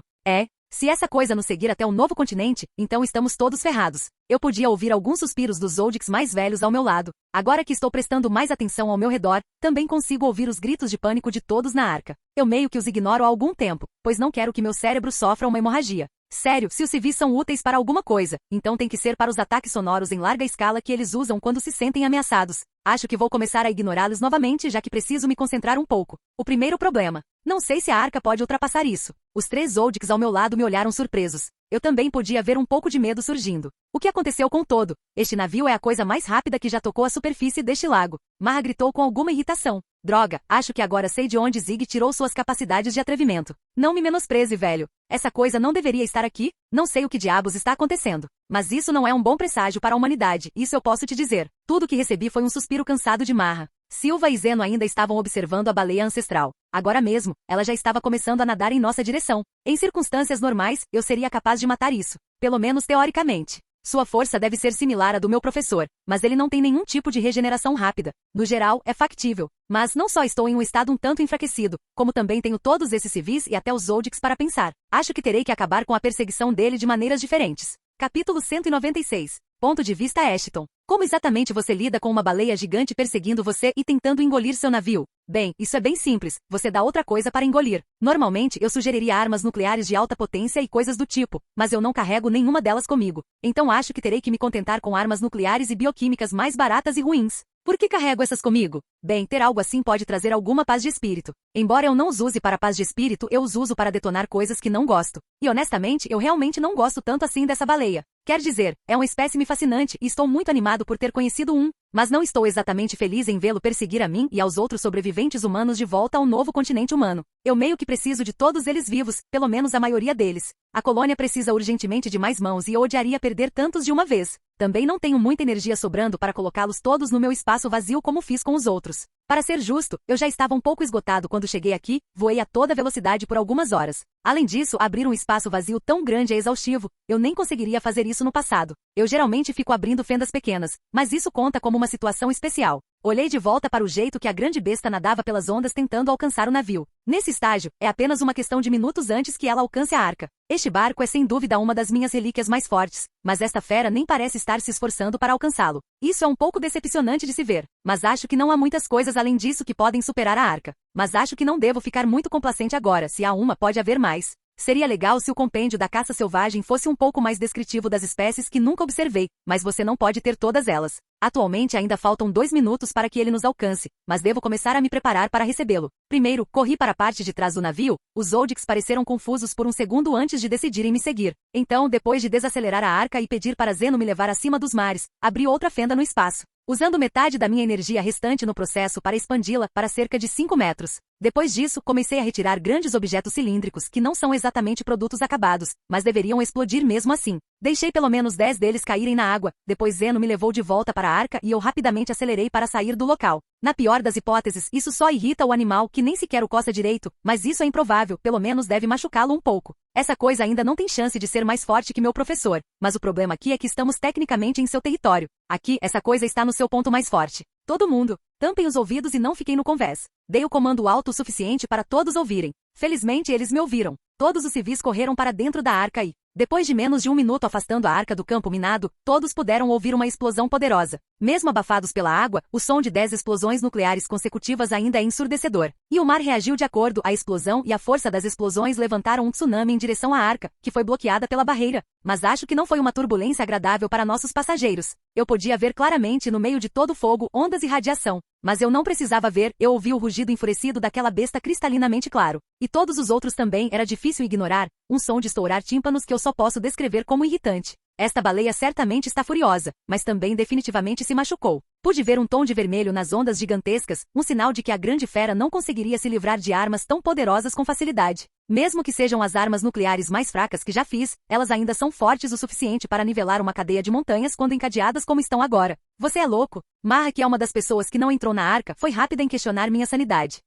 Speaker 2: Se essa coisa nos seguir até o novo continente, então estamos todos ferrados. Eu podia ouvir alguns suspiros dos Zoldicks mais velhos ao meu lado. Agora que estou prestando mais atenção ao meu redor, também consigo ouvir os gritos de pânico de todos na arca. Eu meio que os ignoro há algum tempo, pois não quero que meu cérebro sofra uma hemorragia. Sério, se os civis são úteis para alguma coisa, então tem que ser para os ataques sonoros em larga escala que eles usam quando se sentem ameaçados. Acho que vou começar a ignorá-los novamente já que preciso me concentrar um pouco. O primeiro problema. Não sei se a arca pode ultrapassar isso. Os 3 Zoldycks ao meu lado me olharam surpresos. Eu também podia ver um pouco de medo surgindo. O que aconteceu com todo? Este navio é a coisa mais rápida que já tocou a superfície deste lago. Marra gritou com alguma irritação. Droga, acho que agora sei de onde Zig tirou suas capacidades de atrevimento. Não me menospreze, velho. Essa coisa não deveria estar aqui? Não sei o que diabos está acontecendo. Mas isso não é um bom presságio para a humanidade, isso eu posso te dizer. Tudo que recebi foi um suspiro cansado de Marra. Silva e Zeno ainda estavam observando a baleia ancestral. Agora mesmo, ela já estava começando a nadar em nossa direção. Em circunstâncias normais, eu seria capaz de matar isso. Pelo menos teoricamente. Sua força deve ser similar à do meu professor, mas ele não tem nenhum tipo de regeneração rápida. No geral, é factível. Mas não só estou em um estado um tanto enfraquecido, como também tenho todos esses civis e até os Zoldycks para pensar. Acho que terei que acabar com a perseguição dele de maneiras diferentes. Capítulo 196. Ponto de vista Ashton. Como exatamente você lida com uma baleia gigante perseguindo você e tentando engolir seu navio? Bem, isso é bem simples, você dá outra coisa para engolir. Normalmente eu sugeriria armas nucleares de alta potência e coisas do tipo, mas eu não carrego nenhuma delas comigo. Então acho que terei que me contentar com armas nucleares e bioquímicas mais baratas e ruins. Por que carrego essas comigo? Bem, ter algo assim pode trazer alguma paz de espírito. Embora eu não os use para paz de espírito, eu os uso para detonar coisas que não gosto. E honestamente, eu realmente não gosto tanto assim dessa baleia. Quer dizer, é um espécime fascinante e estou muito animado por ter conhecido um, mas não estou exatamente feliz em vê-lo perseguir a mim e aos outros sobreviventes humanos de volta ao novo continente humano. Eu meio que preciso de todos eles vivos, pelo menos a maioria deles. A colônia precisa urgentemente de mais mãos e eu odiaria perder tantos de uma vez. Também não tenho muita energia sobrando para colocá-los todos no meu espaço vazio como fiz com os outros. Para ser justo, eu já estava um pouco esgotado quando cheguei aqui, voei a toda velocidade por algumas horas. Além disso, abrir um espaço vazio tão grande é exaustivo, eu nem conseguiria fazer isso no passado. Eu geralmente fico abrindo fendas pequenas, mas isso conta como uma situação especial. Olhei de volta para o jeito que a grande besta nadava pelas ondas tentando alcançar o navio. Nesse estágio, é apenas uma questão de minutos antes que ela alcance a arca. Este barco é sem dúvida uma das minhas relíquias mais fortes, mas esta fera nem parece estar se esforçando para alcançá-lo. Isso é um pouco decepcionante de se ver, mas acho que não há muitas coisas além disso que podem superar a arca. Mas acho que não devo ficar muito complacente agora, se há uma pode haver mais. Seria legal se o compêndio da caça selvagem fosse um pouco mais descritivo das espécies que nunca observei, mas você não pode ter todas elas. Atualmente ainda faltam 2 minutos para que ele nos alcance, mas devo começar a me preparar para recebê-lo. Primeiro, corri para a parte de trás do navio, os Zoldycks pareceram confusos por um segundo antes de decidirem me seguir. Então, depois de desacelerar a arca e pedir para Zeno me levar acima dos mares, abri outra fenda no espaço, usando metade da minha energia restante no processo para expandi-la para cerca de 5 metros. Depois disso, comecei a retirar grandes objetos cilíndricos que não são exatamente produtos acabados, mas deveriam explodir mesmo assim. Deixei pelo menos 10 deles caírem na água, depois Zeno me levou de volta para a arca e eu rapidamente acelerei para sair do local. Na pior das hipóteses, isso só irrita o animal que nem sequer o coça direito, mas isso é improvável, pelo menos deve machucá-lo um pouco. Essa coisa ainda não tem chance de ser mais forte que meu professor, mas o problema aqui é que estamos tecnicamente em seu território. Aqui, essa coisa está no seu ponto mais forte. Todo mundo, tampem os ouvidos e não fiquem no convés. Dei o comando alto o suficiente para todos ouvirem. Felizmente eles me ouviram. Todos os civis correram para dentro da arca e, depois de menos de 1 minuto afastando a arca do campo minado, todos puderam ouvir uma explosão poderosa. Mesmo abafados pela água, o som de 10 explosões nucleares consecutivas ainda é ensurdecedor. E o mar reagiu de acordo à explosão e a força das explosões levantaram um tsunami em direção à arca, que foi bloqueada pela barreira. Mas acho que não foi uma turbulência agradável para nossos passageiros. Eu podia ver claramente no meio de todo o fogo ondas e radiação. Mas eu não precisava ver, eu ouvi o rugido enfurecido daquela besta cristalinamente claro. E todos os outros também era difícil ignorar, um som de estourar tímpanos que eu só posso descrever como irritante. Esta baleia certamente está furiosa, mas também definitivamente se machucou. Pude ver um tom de vermelho nas ondas gigantescas, um sinal de que a grande fera não conseguiria se livrar de armas tão poderosas com facilidade. Mesmo que sejam as armas nucleares mais fracas que já fiz, elas ainda são fortes o suficiente para nivelar uma cadeia de montanhas quando encadeadas como estão agora. Você é louco? Marra, que é uma das pessoas que não entrou na arca, foi rápida em questionar minha sanidade.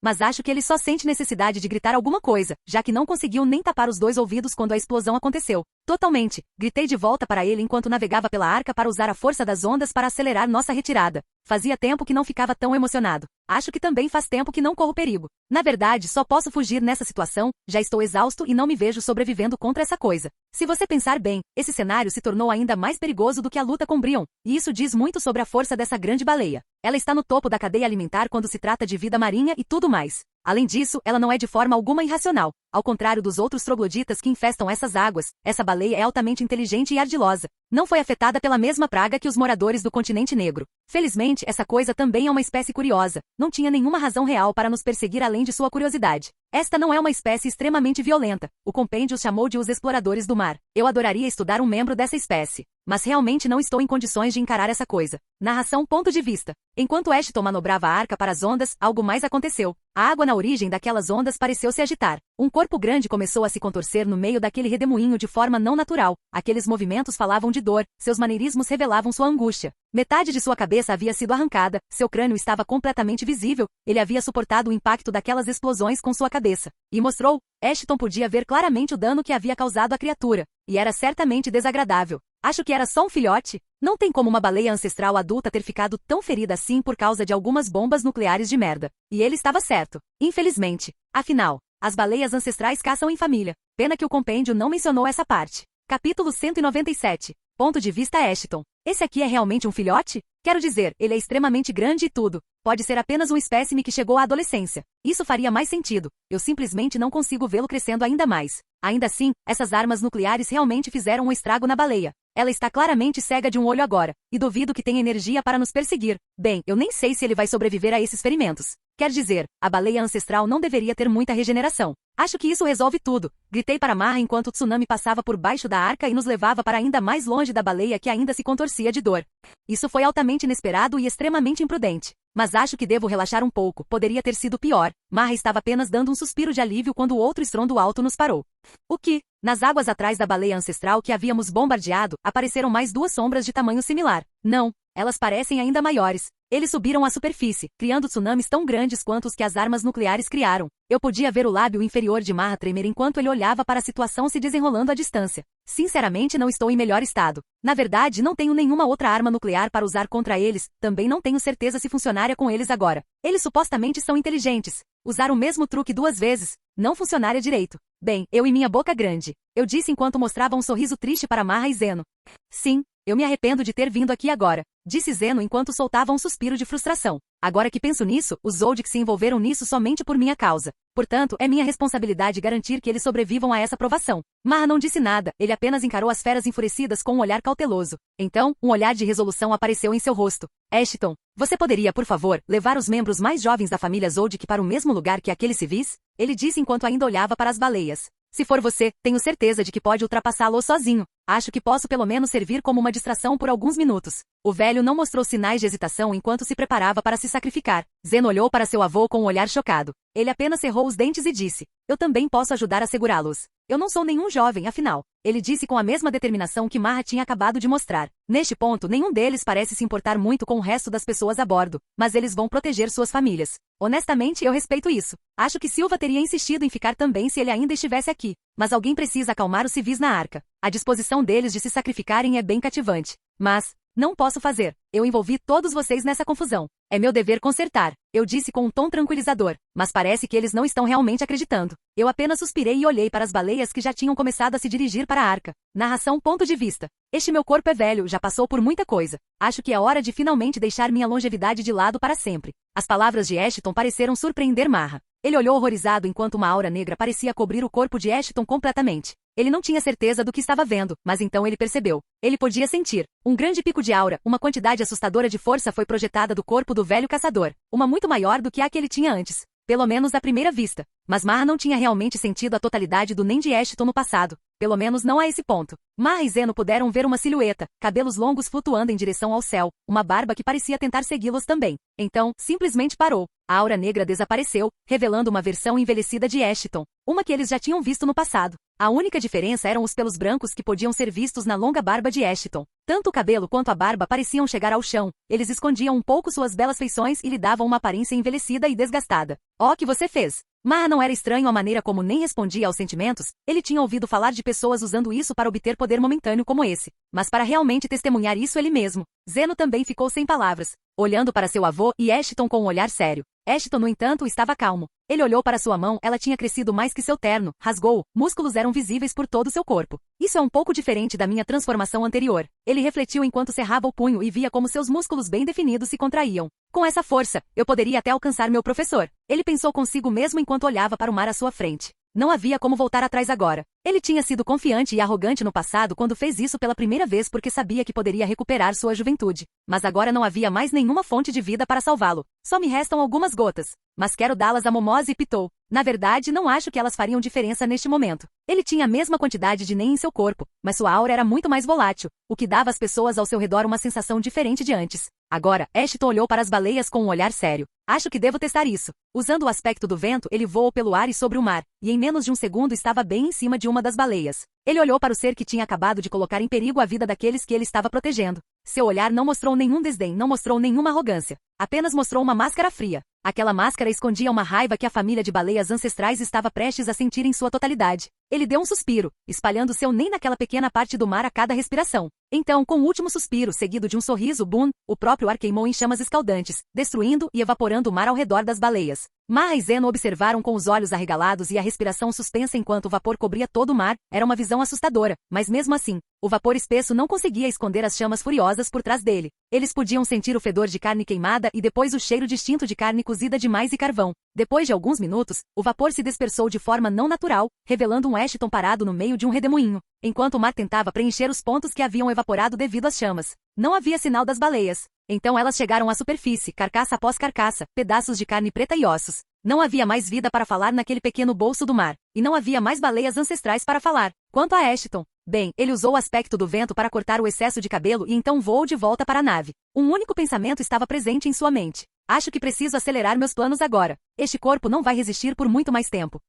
Speaker 2: Mas acho que ele só sente necessidade de gritar alguma coisa, já que não conseguiu nem tapar os 2 ouvidos quando a explosão aconteceu. Totalmente. Gritei de volta para ele enquanto navegava pela arca para usar a força das ondas para acelerar nossa retirada. Fazia tempo que não ficava tão emocionado. Acho que também faz tempo que não corro perigo. Na verdade, só posso fugir nessa situação, já estou exausto e não me vejo sobrevivendo contra essa coisa. Se você pensar bem, esse cenário se tornou ainda mais perigoso do que a luta com Brion, e isso diz muito sobre a força dessa grande baleia. Ela está no topo da cadeia alimentar quando se trata de vida marinha e tudo mais. Além disso, ela não é de forma alguma irracional. Ao contrário dos outros trogloditas que infestam essas águas, essa baleia é altamente inteligente e ardilosa. Não foi afetada pela mesma praga que os moradores do continente negro. Felizmente, essa coisa também é uma espécie curiosa. Não tinha nenhuma razão real para nos perseguir além de sua curiosidade. Esta não é uma espécie extremamente violenta. O compêndio chamou de os exploradores do mar. Eu adoraria estudar um membro dessa espécie. Mas realmente não estou em condições de encarar essa coisa. Narração ponto de vista. Enquanto Ashton manobrava a arca para as ondas, algo mais aconteceu. A água na origem daquelas ondas pareceu se agitar. Um corpo grande começou a se contorcer no meio daquele redemoinho de forma não natural. Aqueles movimentos falavam de dor, seus maneirismos revelavam sua angústia. Metade de sua cabeça havia sido arrancada, seu crânio estava completamente visível, ele havia suportado o impacto daquelas explosões com sua cabeça. E mostrou, Ashton podia ver claramente o dano que havia causado à criatura. E era certamente desagradável. Acho que era só um filhote. Não tem como uma baleia ancestral adulta ter ficado tão ferida assim por causa de algumas bombas nucleares de merda. E ele estava certo. Infelizmente. Afinal, as baleias ancestrais caçam em família. Pena que o compêndio não mencionou essa parte. Capítulo 197. Ponto de vista Ashton. Esse aqui é realmente um filhote? Quero dizer, ele é extremamente grande e tudo. Pode ser apenas um espécime que chegou à adolescência. Isso faria mais sentido. Eu simplesmente não consigo vê-lo crescendo ainda mais. Ainda assim, essas armas nucleares realmente fizeram um estrago na baleia. Ela está claramente cega de um olho agora, e duvido que tenha energia para nos perseguir. Bem, eu nem sei se ele vai sobreviver a esses ferimentos. Quer dizer, a baleia ancestral não deveria ter muita regeneração. Acho que isso resolve tudo. Gritei para Marra enquanto o tsunami passava por baixo da arca e nos levava para ainda mais longe da baleia que ainda se contorcia de dor. Isso foi altamente inesperado e extremamente imprudente. Mas acho que devo relaxar um pouco, poderia ter sido pior. Marra estava apenas dando um suspiro de alívio quando o outro estrondo alto nos parou. O que? Nas águas atrás da baleia ancestral que havíamos bombardeado, apareceram mais duas sombras de tamanho similar. Não, elas parecem ainda maiores. Eles subiram à superfície, criando tsunamis tão grandes quanto os que as armas nucleares criaram. Eu podia ver o lábio inferior de Marra tremer enquanto ele olhava para a situação se desenrolando à distância. Sinceramente não estou em melhor estado. Na verdade, não tenho nenhuma outra arma nuclear para usar contra eles, também não tenho certeza se funcionaria com eles agora. Eles supostamente são inteligentes. Usar o mesmo truque 2 vezes, não funcionaria direito. Bem, eu e minha boca grande. Eu disse enquanto mostrava um sorriso triste para Marra e Zeno. Sim, eu me arrependo de ter vindo aqui agora, disse Zeno enquanto soltava um suspiro de frustração. Agora que penso nisso, os Zoldyck se envolveram nisso somente por minha causa. Portanto, é minha responsabilidade garantir que eles sobrevivam a essa provação. Marra não disse nada, ele apenas encarou as feras enfurecidas com um olhar cauteloso. Então, um olhar de resolução apareceu em seu rosto. Ashton, você poderia, por favor, levar os membros mais jovens da família Zoldyck para o mesmo lugar que aqueles civis? Ele disse enquanto ainda olhava para as baleias. Se for você, tenho certeza de que pode ultrapassá-lo sozinho. Acho que posso pelo menos servir como uma distração por alguns minutos. O velho não mostrou sinais de hesitação enquanto se preparava para se sacrificar. Zeno olhou para seu avô com um olhar chocado. Ele apenas cerrou os dentes e disse, eu também posso ajudar a segurá-los. Eu não sou nenhum jovem, afinal. Ele disse com a mesma determinação que Marra tinha acabado de mostrar. Neste ponto, nenhum deles parece se importar muito com o resto das pessoas a bordo, mas eles vão proteger suas famílias. Honestamente, eu respeito isso. Acho que Silva teria insistido em ficar também se ele ainda estivesse aqui. Mas alguém precisa acalmar os civis na arca. A disposição deles de se sacrificarem é bem cativante. Mas, não posso fazer. Eu envolvi todos vocês nessa confusão. É meu dever consertar. Eu disse com um tom tranquilizador. Mas parece que eles não estão realmente acreditando. Eu apenas suspirei e olhei para as baleias que já tinham começado a se dirigir para a arca. Narração ponto de vista. Este meu corpo é velho, já passou por muita coisa. Acho que é hora de finalmente deixar minha longevidade de lado para sempre. As palavras de Ashton pareceram surpreender Marra. Ele olhou horrorizado enquanto uma aura negra parecia cobrir o corpo de Ashton completamente. Ele não tinha certeza do que estava vendo, mas então ele percebeu. Ele podia sentir. Um grande pico de aura, uma quantidade assustadora de força foi projetada do corpo do velho caçador. Uma muito maior do que a que ele tinha antes. Pelo menos à primeira vista. Mas Marra não tinha realmente sentido a totalidade do Nen de Ashton no passado. Pelo menos não a esse ponto. Marra e Zeno puderam ver uma silhueta, cabelos longos flutuando em direção ao céu, uma barba que parecia tentar segui-los também. Então, simplesmente parou. A aura negra desapareceu, revelando uma versão envelhecida de Ashton, uma que eles já tinham visto no passado. A única diferença eram os pelos brancos que podiam ser vistos na longa barba de Ashton. Tanto o cabelo quanto a barba pareciam chegar ao chão. Eles escondiam um pouco suas belas feições e lhe davam uma aparência envelhecida e desgastada. Ó, que você fez! Marra não era estranho a maneira como nem respondia aos sentimentos, ele tinha ouvido falar de pessoas usando isso para obter poder momentâneo como esse. Mas para realmente testemunhar isso ele mesmo. Zeno também ficou sem palavras, olhando para seu avô e Ashton com um olhar sério. Ashton, no entanto, estava calmo. Ele olhou para sua mão, ela tinha crescido mais que seu terno, rasgou, músculos eram visíveis por todo seu corpo. Isso é um pouco diferente da minha transformação anterior. Ele refletiu enquanto cerrava o punho e via como seus músculos bem definidos se contraíam. Com essa força, eu poderia até alcançar meu professor. Ele pensou consigo mesmo enquanto olhava para o mar à sua frente. Não havia como voltar atrás agora. Ele tinha sido confiante e arrogante no passado quando fez isso pela primeira vez porque sabia que poderia recuperar sua juventude. Mas agora não havia mais nenhuma fonte de vida para salvá-lo. Só me restam algumas gotas. Mas quero dá-las a Momose e Pitou. Na verdade, não acho que elas fariam diferença neste momento. Ele tinha a mesma quantidade de NEM em seu corpo, mas sua aura era muito mais volátil, o que dava às pessoas ao seu redor uma sensação diferente de antes. Agora, Ashton olhou para as baleias com um olhar sério. Acho que devo testar isso. Usando o aspecto do vento, ele voou pelo ar e sobre o mar, e em menos de um segundo estava bem em cima de uma das baleias. Ele olhou para o ser que tinha acabado de colocar em perigo a vida daqueles que ele estava protegendo. Seu olhar não mostrou nenhum desdém, não mostrou nenhuma arrogância. Apenas mostrou uma máscara fria. Aquela máscara escondia uma raiva que a família de baleias ancestrais estava prestes a sentir em sua totalidade. Ele deu um suspiro, espalhando seu nem naquela pequena parte do mar a cada respiração. Então, com o último suspiro, seguido de um sorriso, Boone, o próprio ar queimou em chamas escaldantes, destruindo e evaporando o mar ao redor das baleias. Marra e Zeno observaram com os olhos arregalados e a respiração suspensa enquanto o vapor cobria todo o mar. Era uma visão assustadora, mas mesmo assim, o vapor espesso não conseguia esconder as chamas furiosas por trás dele. Eles podiam sentir o fedor de carne queimada e depois o cheiro distinto de carne cozida demais e carvão. Depois de alguns minutos, o vapor se dispersou de forma não natural, revelando um Ashton parado no meio de um redemoinho, enquanto o mar tentava preencher os pontos que haviam evaporado devido às chamas. Não havia sinal das baleias. Então elas chegaram à superfície, carcaça após carcaça, pedaços de carne preta e ossos. Não havia mais vida para falar naquele pequeno bolso do mar, e não havia mais baleias ancestrais para falar. Quanto a Ashton, bem, ele usou o aspecto do vento para cortar o excesso de cabelo e então voou de volta para a nave. Um único pensamento estava presente em sua mente. Acho que preciso acelerar meus planos agora. Este corpo não vai resistir por muito mais tempo.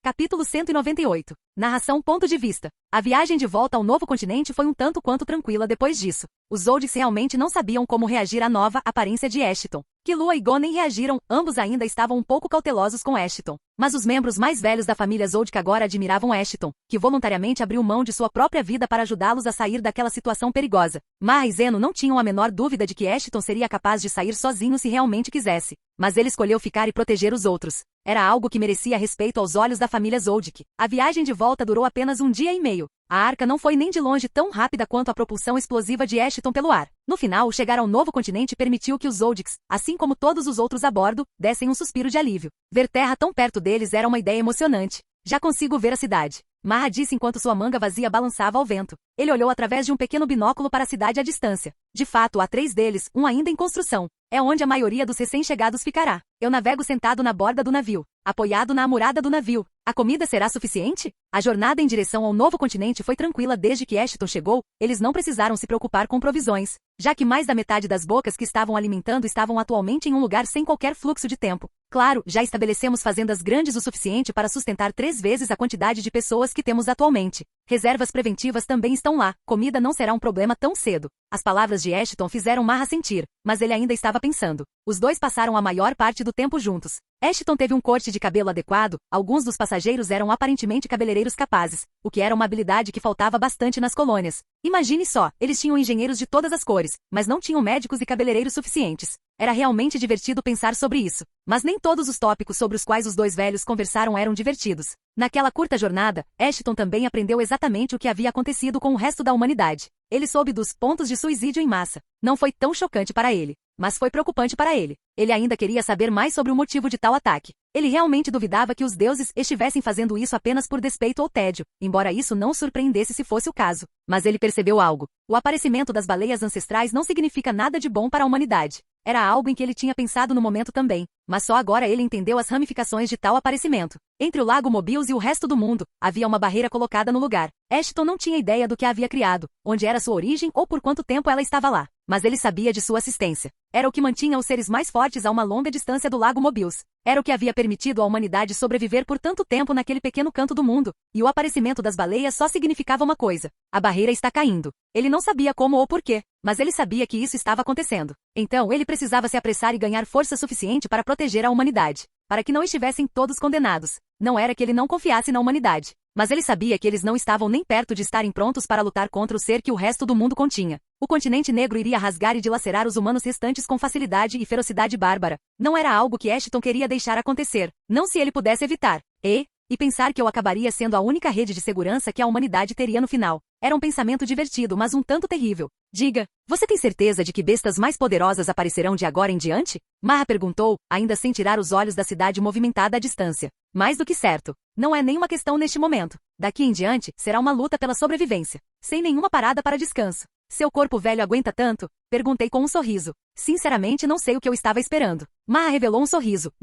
Speaker 2: Capítulo 198. Narração. Ponto de vista. A viagem de volta ao novo continente foi um tanto quanto tranquila depois disso. Os Zoldycks realmente não sabiam como reagir à nova aparência de Ashton. Killua e Gon nem reagiram, ambos ainda estavam um pouco cautelosos com Ashton. Mas os membros mais velhos da família Zoldyck agora admiravam Ashton, que voluntariamente abriu mão de sua própria vida para ajudá-los a sair daquela situação perigosa. Marra e Zeno não tinham a menor dúvida de que Ashton seria capaz de sair sozinho se realmente quisesse. Mas ele escolheu ficar e proteger os outros. Era algo que merecia respeito aos olhos da família Zoldyck. A viagem de volta durou apenas um dia e meio. A arca não foi nem de longe tão rápida quanto a propulsão explosiva de Ashton pelo ar. No final, chegar ao novo continente permitiu que os Zoldycks, assim como todos os outros a bordo, dessem um suspiro de alívio. Ver terra tão perto deles era uma ideia emocionante. Já consigo ver a cidade. Marra disse enquanto sua manga vazia balançava ao vento. Ele olhou através de um pequeno binóculo para a cidade à distância. De fato, há 3 deles, um ainda em construção. É onde a maioria dos recém-chegados ficará. Eu navego sentado na borda do navio, apoiado na amurada do navio. A comida será suficiente? A jornada em direção ao novo continente foi tranquila desde que Ashton chegou, eles não precisaram se preocupar com provisões, já que mais da metade das bocas que estavam alimentando estavam atualmente em um lugar sem qualquer fluxo de tempo. Claro, já estabelecemos fazendas grandes o suficiente para sustentar 3 vezes a quantidade de pessoas que temos atualmente. Reservas preventivas também estão lá, comida não será um problema tão cedo. As palavras de Ashton fizeram Marra sentir, mas ele ainda estava pensando. Os dois passaram a maior parte do tempo juntos. Ashton teve um corte de cabelo adequado, alguns dos passageiros eram aparentemente cabeleireiros capazes, o que era uma habilidade que faltava bastante nas colônias. Imagine só, eles tinham engenheiros de todas as cores, mas não tinham médicos e cabeleireiros suficientes. Era realmente divertido pensar sobre isso. Mas nem todos os tópicos sobre os quais os dois velhos conversaram eram divertidos. Naquela curta jornada, Ashton também aprendeu exatamente o que havia acontecido com o resto da humanidade. Ele soube dos pontos de suicídio em massa. Não foi tão chocante para ele, mas foi preocupante para ele. Ele ainda queria saber mais sobre o motivo de tal ataque. Ele realmente duvidava que os deuses estivessem fazendo isso apenas por despeito ou tédio, embora isso não o surpreendesse se fosse o caso. Mas ele percebeu algo. O aparecimento das baleias ancestrais não significa nada de bom para a humanidade. Era algo em que ele tinha pensado no momento também, mas só agora ele entendeu as ramificações de tal aparecimento. Entre o lago Mobius e o resto do mundo, havia uma barreira colocada no lugar. Ashton não tinha ideia do que a havia criado, onde era sua origem ou por quanto tempo ela estava lá, mas ele sabia de sua assistência. Era o que mantinha os seres mais fortes a uma longa distância do lago Mobius. Era o que havia permitido à humanidade sobreviver por tanto tempo naquele pequeno canto do mundo, e o aparecimento das baleias só significava uma coisa: a barreira está caindo. Ele não sabia como ou porquê, mas ele sabia que isso estava acontecendo. Então ele precisava se apressar e ganhar força suficiente para proteger a humanidade, para que não estivessem todos condenados. Não era que ele não confiasse na humanidade. Mas ele sabia que eles não estavam nem perto de estarem prontos para lutar contra o ser que o resto do mundo continha. O continente negro iria rasgar e dilacerar os humanos restantes com facilidade e ferocidade bárbara. Não era algo que Ashton queria deixar acontecer, não se ele pudesse evitar. E pensar que eu acabaria sendo a única rede de segurança que a humanidade teria no final. Era um pensamento divertido, mas um tanto terrível. Diga, você tem certeza de que bestas mais poderosas aparecerão de agora em diante? Marra perguntou, ainda sem tirar os olhos da cidade movimentada à distância. Mais do que certo. Não é nenhuma questão neste momento. Daqui em diante, será uma luta pela sobrevivência. Sem nenhuma parada para descanso. Seu corpo velho aguenta tanto? Perguntei com um sorriso. Sinceramente não sei o que eu estava esperando. Marra revelou um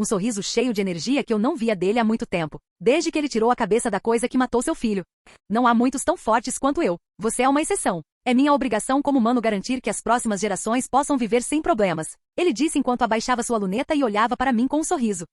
Speaker 2: sorriso cheio de energia que eu não via dele há muito tempo. Desde que ele tirou a cabeça da coisa que matou seu filho. Não há muitos tão fortes quanto eu. Você é uma exceção. É minha obrigação como humano garantir que as próximas gerações possam viver sem problemas. Ele disse enquanto abaixava sua luneta e olhava para mim com um sorriso.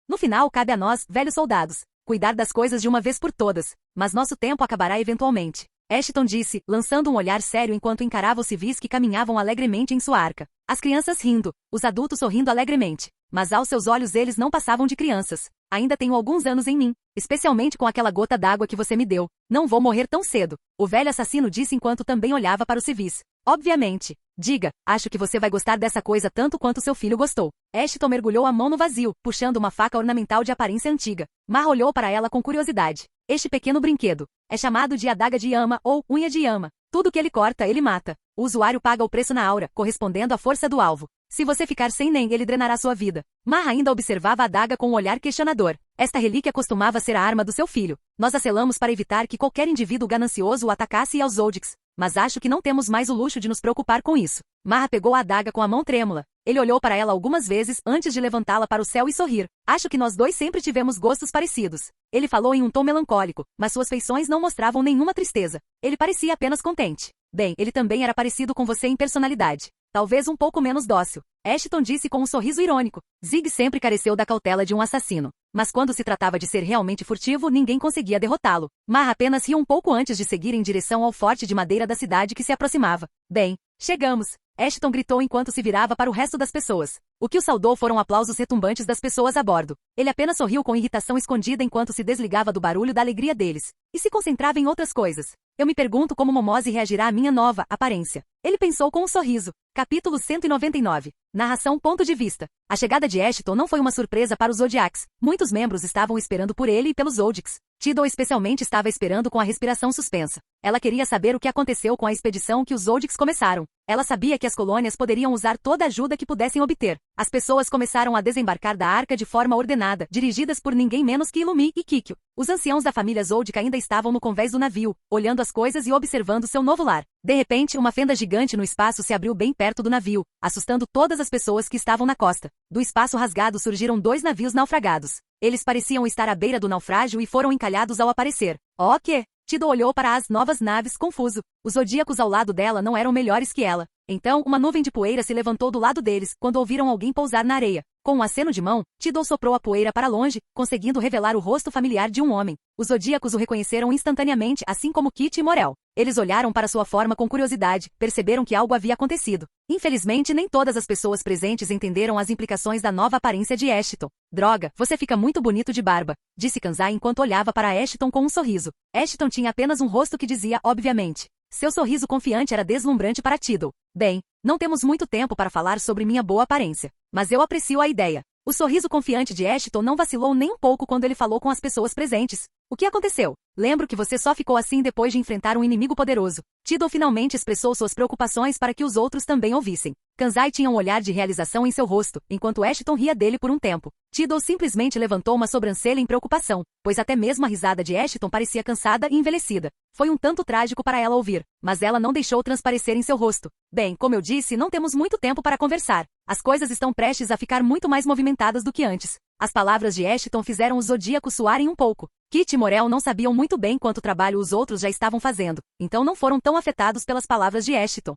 Speaker 2: No final cabe a nós, velhos soldados, cuidar das coisas de uma vez por todas. Mas nosso tempo acabará eventualmente. Ashton disse, lançando um olhar sério enquanto encarava os civis que caminhavam alegremente em sua arca. As crianças rindo, os adultos sorrindo alegremente. Mas aos seus olhos eles não passavam de crianças. Ainda tenho alguns anos em mim, especialmente com aquela gota d'água que você me deu. Não vou morrer tão cedo, o velho assassino disse enquanto também olhava para os civis. Obviamente. Diga, acho que você vai gostar dessa coisa tanto quanto seu filho gostou. Ashton mergulhou a mão no vazio, puxando uma faca ornamental de aparência antiga. Marra olhou para ela com curiosidade. Este pequeno brinquedo é chamado de adaga de Yama ou unha de Yama. Tudo que ele corta, ele mata. O usuário paga o preço na aura, correspondendo à força do alvo. Se você ficar sem nem, ele drenará sua vida. Marra ainda observava a adaga com um olhar questionador. Esta relíquia costumava ser a arma do seu filho. Nós a selamos para evitar que qualquer indivíduo ganancioso o atacasse aos Zoldycks. Mas acho que não temos mais o luxo de nos preocupar com isso. Marra pegou a adaga com a mão trêmula. Ele olhou para ela algumas vezes antes de levantá-la para o céu e sorrir. Acho que nós dois sempre tivemos gostos parecidos. Ele falou em um tom melancólico, mas suas feições não mostravam nenhuma tristeza. Ele parecia apenas contente. Bem, ele também era parecido com você em personalidade. Talvez um pouco menos dócil. Ashton disse com um sorriso irônico. Zig sempre careceu da cautela de um assassino. Mas quando se tratava de ser realmente furtivo, ninguém conseguia derrotá-lo. Marra apenas riu um pouco antes de seguir em direção ao forte de madeira da cidade que se aproximava. Bem, chegamos. Ashton gritou enquanto se virava para o resto das pessoas. O que o saudou foram aplausos retumbantes das pessoas a bordo. Ele apenas sorriu com irritação escondida enquanto se desligava do barulho da alegria deles. E se concentrava em outras coisas. Eu me pergunto como Momose reagirá à minha nova aparência. Ele pensou com um sorriso. Capítulo 199. Narração ponto de vista. A chegada de Ashton não foi uma surpresa para os Zodiacs. Muitos membros estavam esperando por ele e pelos Zoldycks. Tidal especialmente estava esperando com a respiração suspensa. Ela queria saber o que aconteceu com a expedição que os Zoldycks começaram. Ela sabia que as colônias poderiam usar toda a ajuda que pudessem obter. As pessoas começaram a desembarcar da arca de forma ordenada, dirigidas por ninguém menos que Illumi e Kikyo. Os anciãos da família Zoldyck ainda estavam no convés do navio, olhando as coisas e observando seu novo lar. De repente, uma fenda gigante no espaço se abriu bem perto do navio, assustando todas as pessoas que estavam na costa. Do espaço rasgado surgiram 2 navios naufragados. Eles pareciam estar à beira do naufrágio e foram encalhados ao aparecer. O quê? Tidal olhou para as novas naves confuso. Os zodíacos ao lado dela não eram melhores que ela. Então, uma nuvem de poeira se levantou do lado deles, quando ouviram alguém pousar na areia. Com um aceno de mão, Tidal soprou a poeira para longe, conseguindo revelar o rosto familiar de um homem. Os zodíacos o reconheceram instantaneamente, assim como Kit e Morel. Eles olharam para sua forma com curiosidade, perceberam que algo havia acontecido. Infelizmente, nem todas as pessoas presentes entenderam as implicações da nova aparência de Ashton. Droga, você fica muito bonito de barba, disse Kanzai enquanto olhava para Ashton com um sorriso. Ashton tinha apenas um rosto que dizia, obviamente. Seu sorriso confiante era deslumbrante para Tidal. Bem, não temos muito tempo para falar sobre minha boa aparência, mas eu aprecio a ideia. O sorriso confiante de Ashton não vacilou nem um pouco quando ele falou com as pessoas presentes. O que aconteceu? Lembro que você só ficou assim depois de enfrentar um inimigo poderoso. Tidal finalmente expressou suas preocupações para que os outros também ouvissem. Kanzai tinha um olhar de realização em seu rosto, enquanto Ashton ria dele por um tempo. Tidal simplesmente levantou uma sobrancelha em preocupação, pois até mesmo a risada de Ashton parecia cansada e envelhecida. Foi um tanto trágico para ela ouvir, mas ela não deixou transparecer em seu rosto. Bem, como eu disse, não temos muito tempo para conversar. As coisas estão prestes a ficar muito mais movimentadas do que antes. As palavras de Ashton fizeram os zodíacos suarem um pouco. Kit e Morel não sabiam muito bem quanto trabalho os outros já estavam fazendo, então não foram tão afetados pelas palavras de Ashton.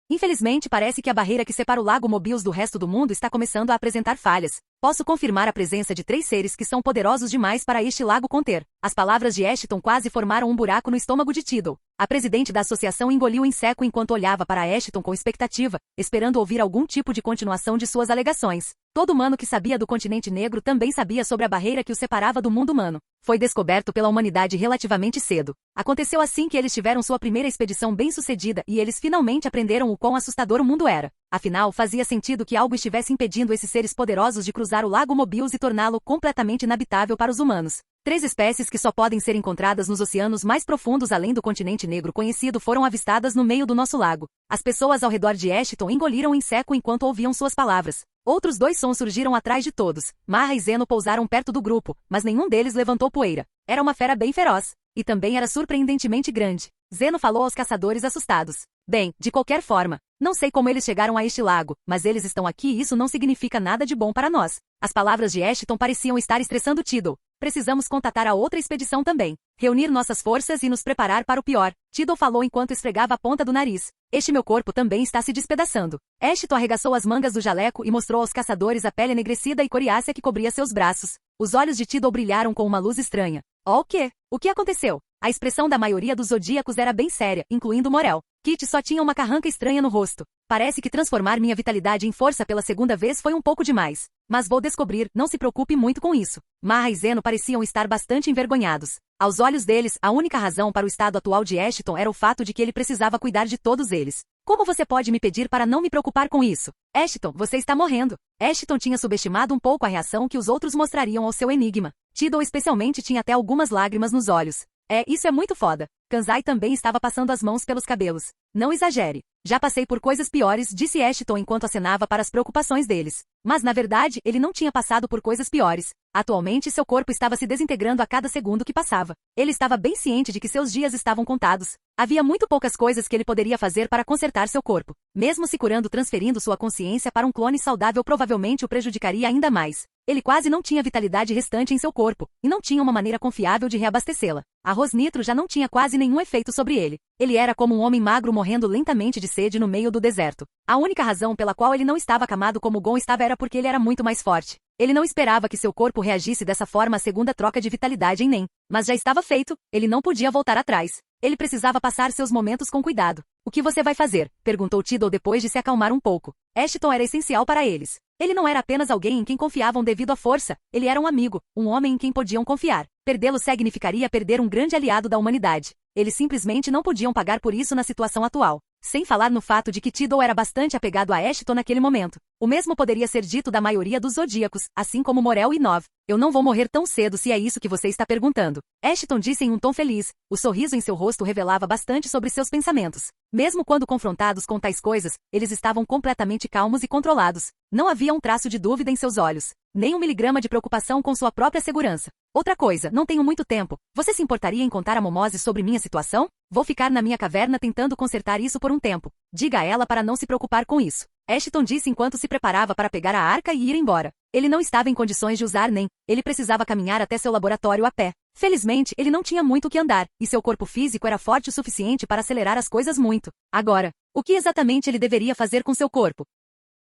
Speaker 2: Infelizmente, parece que a barreira que separa o Lago Mobius do resto do mundo está começando a apresentar falhas. Posso confirmar a presença de 3 seres que são poderosos demais para este lago conter. As palavras de Ashton quase formaram um buraco no estômago de Tidal. A presidente da associação engoliu em seco enquanto olhava para Ashton com expectativa, esperando ouvir algum tipo de continuação de suas alegações. Todo humano que sabia do continente negro também sabia sobre a barreira que o separava do mundo humano. Foi descoberto pela humanidade relativamente cedo. Aconteceu assim que eles tiveram sua primeira expedição bem-sucedida e eles finalmente aprenderam o quão assustador o mundo era. Afinal, fazia sentido que algo estivesse impedindo esses seres poderosos de cruzar o lago Mobius e torná-lo completamente inabitável para os humanos. 3 espécies que só podem ser encontradas nos oceanos mais profundos além do continente negro conhecido foram avistadas no meio do nosso lago. As pessoas ao redor de Ashton engoliram em seco enquanto ouviam suas palavras. Outros 2 sons surgiram atrás de todos. Marra e Zeno pousaram perto do grupo, mas nenhum deles levantou poeira. Era uma fera bem feroz. E também era surpreendentemente grande. Zeno falou aos caçadores assustados. Bem, de qualquer forma, não sei como eles chegaram a este lago, mas eles estão aqui e isso não significa nada de bom para nós. As palavras de Ashton pareciam estar estressando Tidal. Precisamos contatar a outra expedição também. Reunir nossas forças e nos preparar para o pior. Tidal falou enquanto esfregava a ponta do nariz. Este meu corpo também está se despedaçando. Ashton arregaçou as mangas do jaleco e mostrou aos caçadores a pele enegrecida e coriácea que cobria seus braços. Os olhos de Tidal brilharam com uma luz estranha. Oh, o quê? O que aconteceu? A expressão da maioria dos zodíacos era bem séria, incluindo Morel. Kit só tinha uma carranca estranha no rosto. Parece que transformar minha vitalidade em força pela segunda vez foi um pouco demais. Mas vou descobrir, não se preocupe muito com isso. Marra e Zeno pareciam estar bastante envergonhados. Aos olhos deles, a única razão para o estado atual de Ashton era o fato de que ele precisava cuidar de todos eles. Como você pode me pedir para não me preocupar com isso? Ashton, você está morrendo. Ashton tinha subestimado um pouco a reação que os outros mostrariam ao seu enigma. Tidal especialmente tinha até algumas lágrimas nos olhos. Isso é muito foda. Kanzai também estava passando as mãos pelos cabelos. Não exagere. Já passei por coisas piores, disse Ashton enquanto acenava para as preocupações deles. Mas na verdade, ele não tinha passado por coisas piores. Atualmente seu corpo estava se desintegrando a cada segundo que passava. Ele estava bem ciente de que seus dias estavam contados. Havia muito poucas coisas que ele poderia fazer para consertar seu corpo. Mesmo se curando transferindo sua consciência para um clone saudável provavelmente o prejudicaria ainda mais. Ele quase não tinha vitalidade restante em seu corpo, e não tinha uma maneira confiável de reabastecê-la. Arroz nitro já não tinha quase nenhum efeito sobre ele. Ele era como um homem magro morrendo lentamente de sede no meio do deserto. A única razão pela qual ele não estava acamado como Gon estava era porque ele era muito mais forte. Ele não esperava que seu corpo reagisse dessa forma à segunda troca de vitalidade em Nen. Mas já estava feito, ele não podia voltar atrás. Ele precisava passar seus momentos com cuidado. O que você vai fazer? Perguntou Tidal depois de se acalmar um pouco. Ashton era essencial para eles. Ele não era apenas alguém em quem confiavam devido à força, ele era um amigo, um homem em quem podiam confiar. Perdê-lo significaria perder um grande aliado da humanidade. Eles simplesmente não podiam pagar por isso na situação atual. Sem falar no fato de que Tidal era bastante apegado a Ashton naquele momento. O mesmo poderia ser dito da maioria dos zodíacos, assim como Morel e Nov. Eu não vou morrer tão cedo se é isso que você está perguntando. Ashton disse em um tom feliz. O sorriso em seu rosto revelava bastante sobre seus pensamentos. Mesmo quando confrontados com tais coisas, eles estavam completamente calmos e controlados. Não havia um traço de dúvida em seus olhos. Nem 1 miligrama de preocupação com sua própria segurança. Outra coisa, não tenho muito tempo. Você se importaria em contar a Momose sobre minha situação? Vou ficar na minha caverna tentando consertar isso por um tempo. Diga a ela para não se preocupar com isso. Ashton disse enquanto se preparava para pegar a arca e ir embora. Ele não estava em condições de usar nem. Ele precisava caminhar até seu laboratório a pé. Felizmente, ele não tinha muito o que andar, e seu corpo físico era forte o suficiente para acelerar as coisas muito. Agora, o que exatamente ele deveria fazer com seu corpo?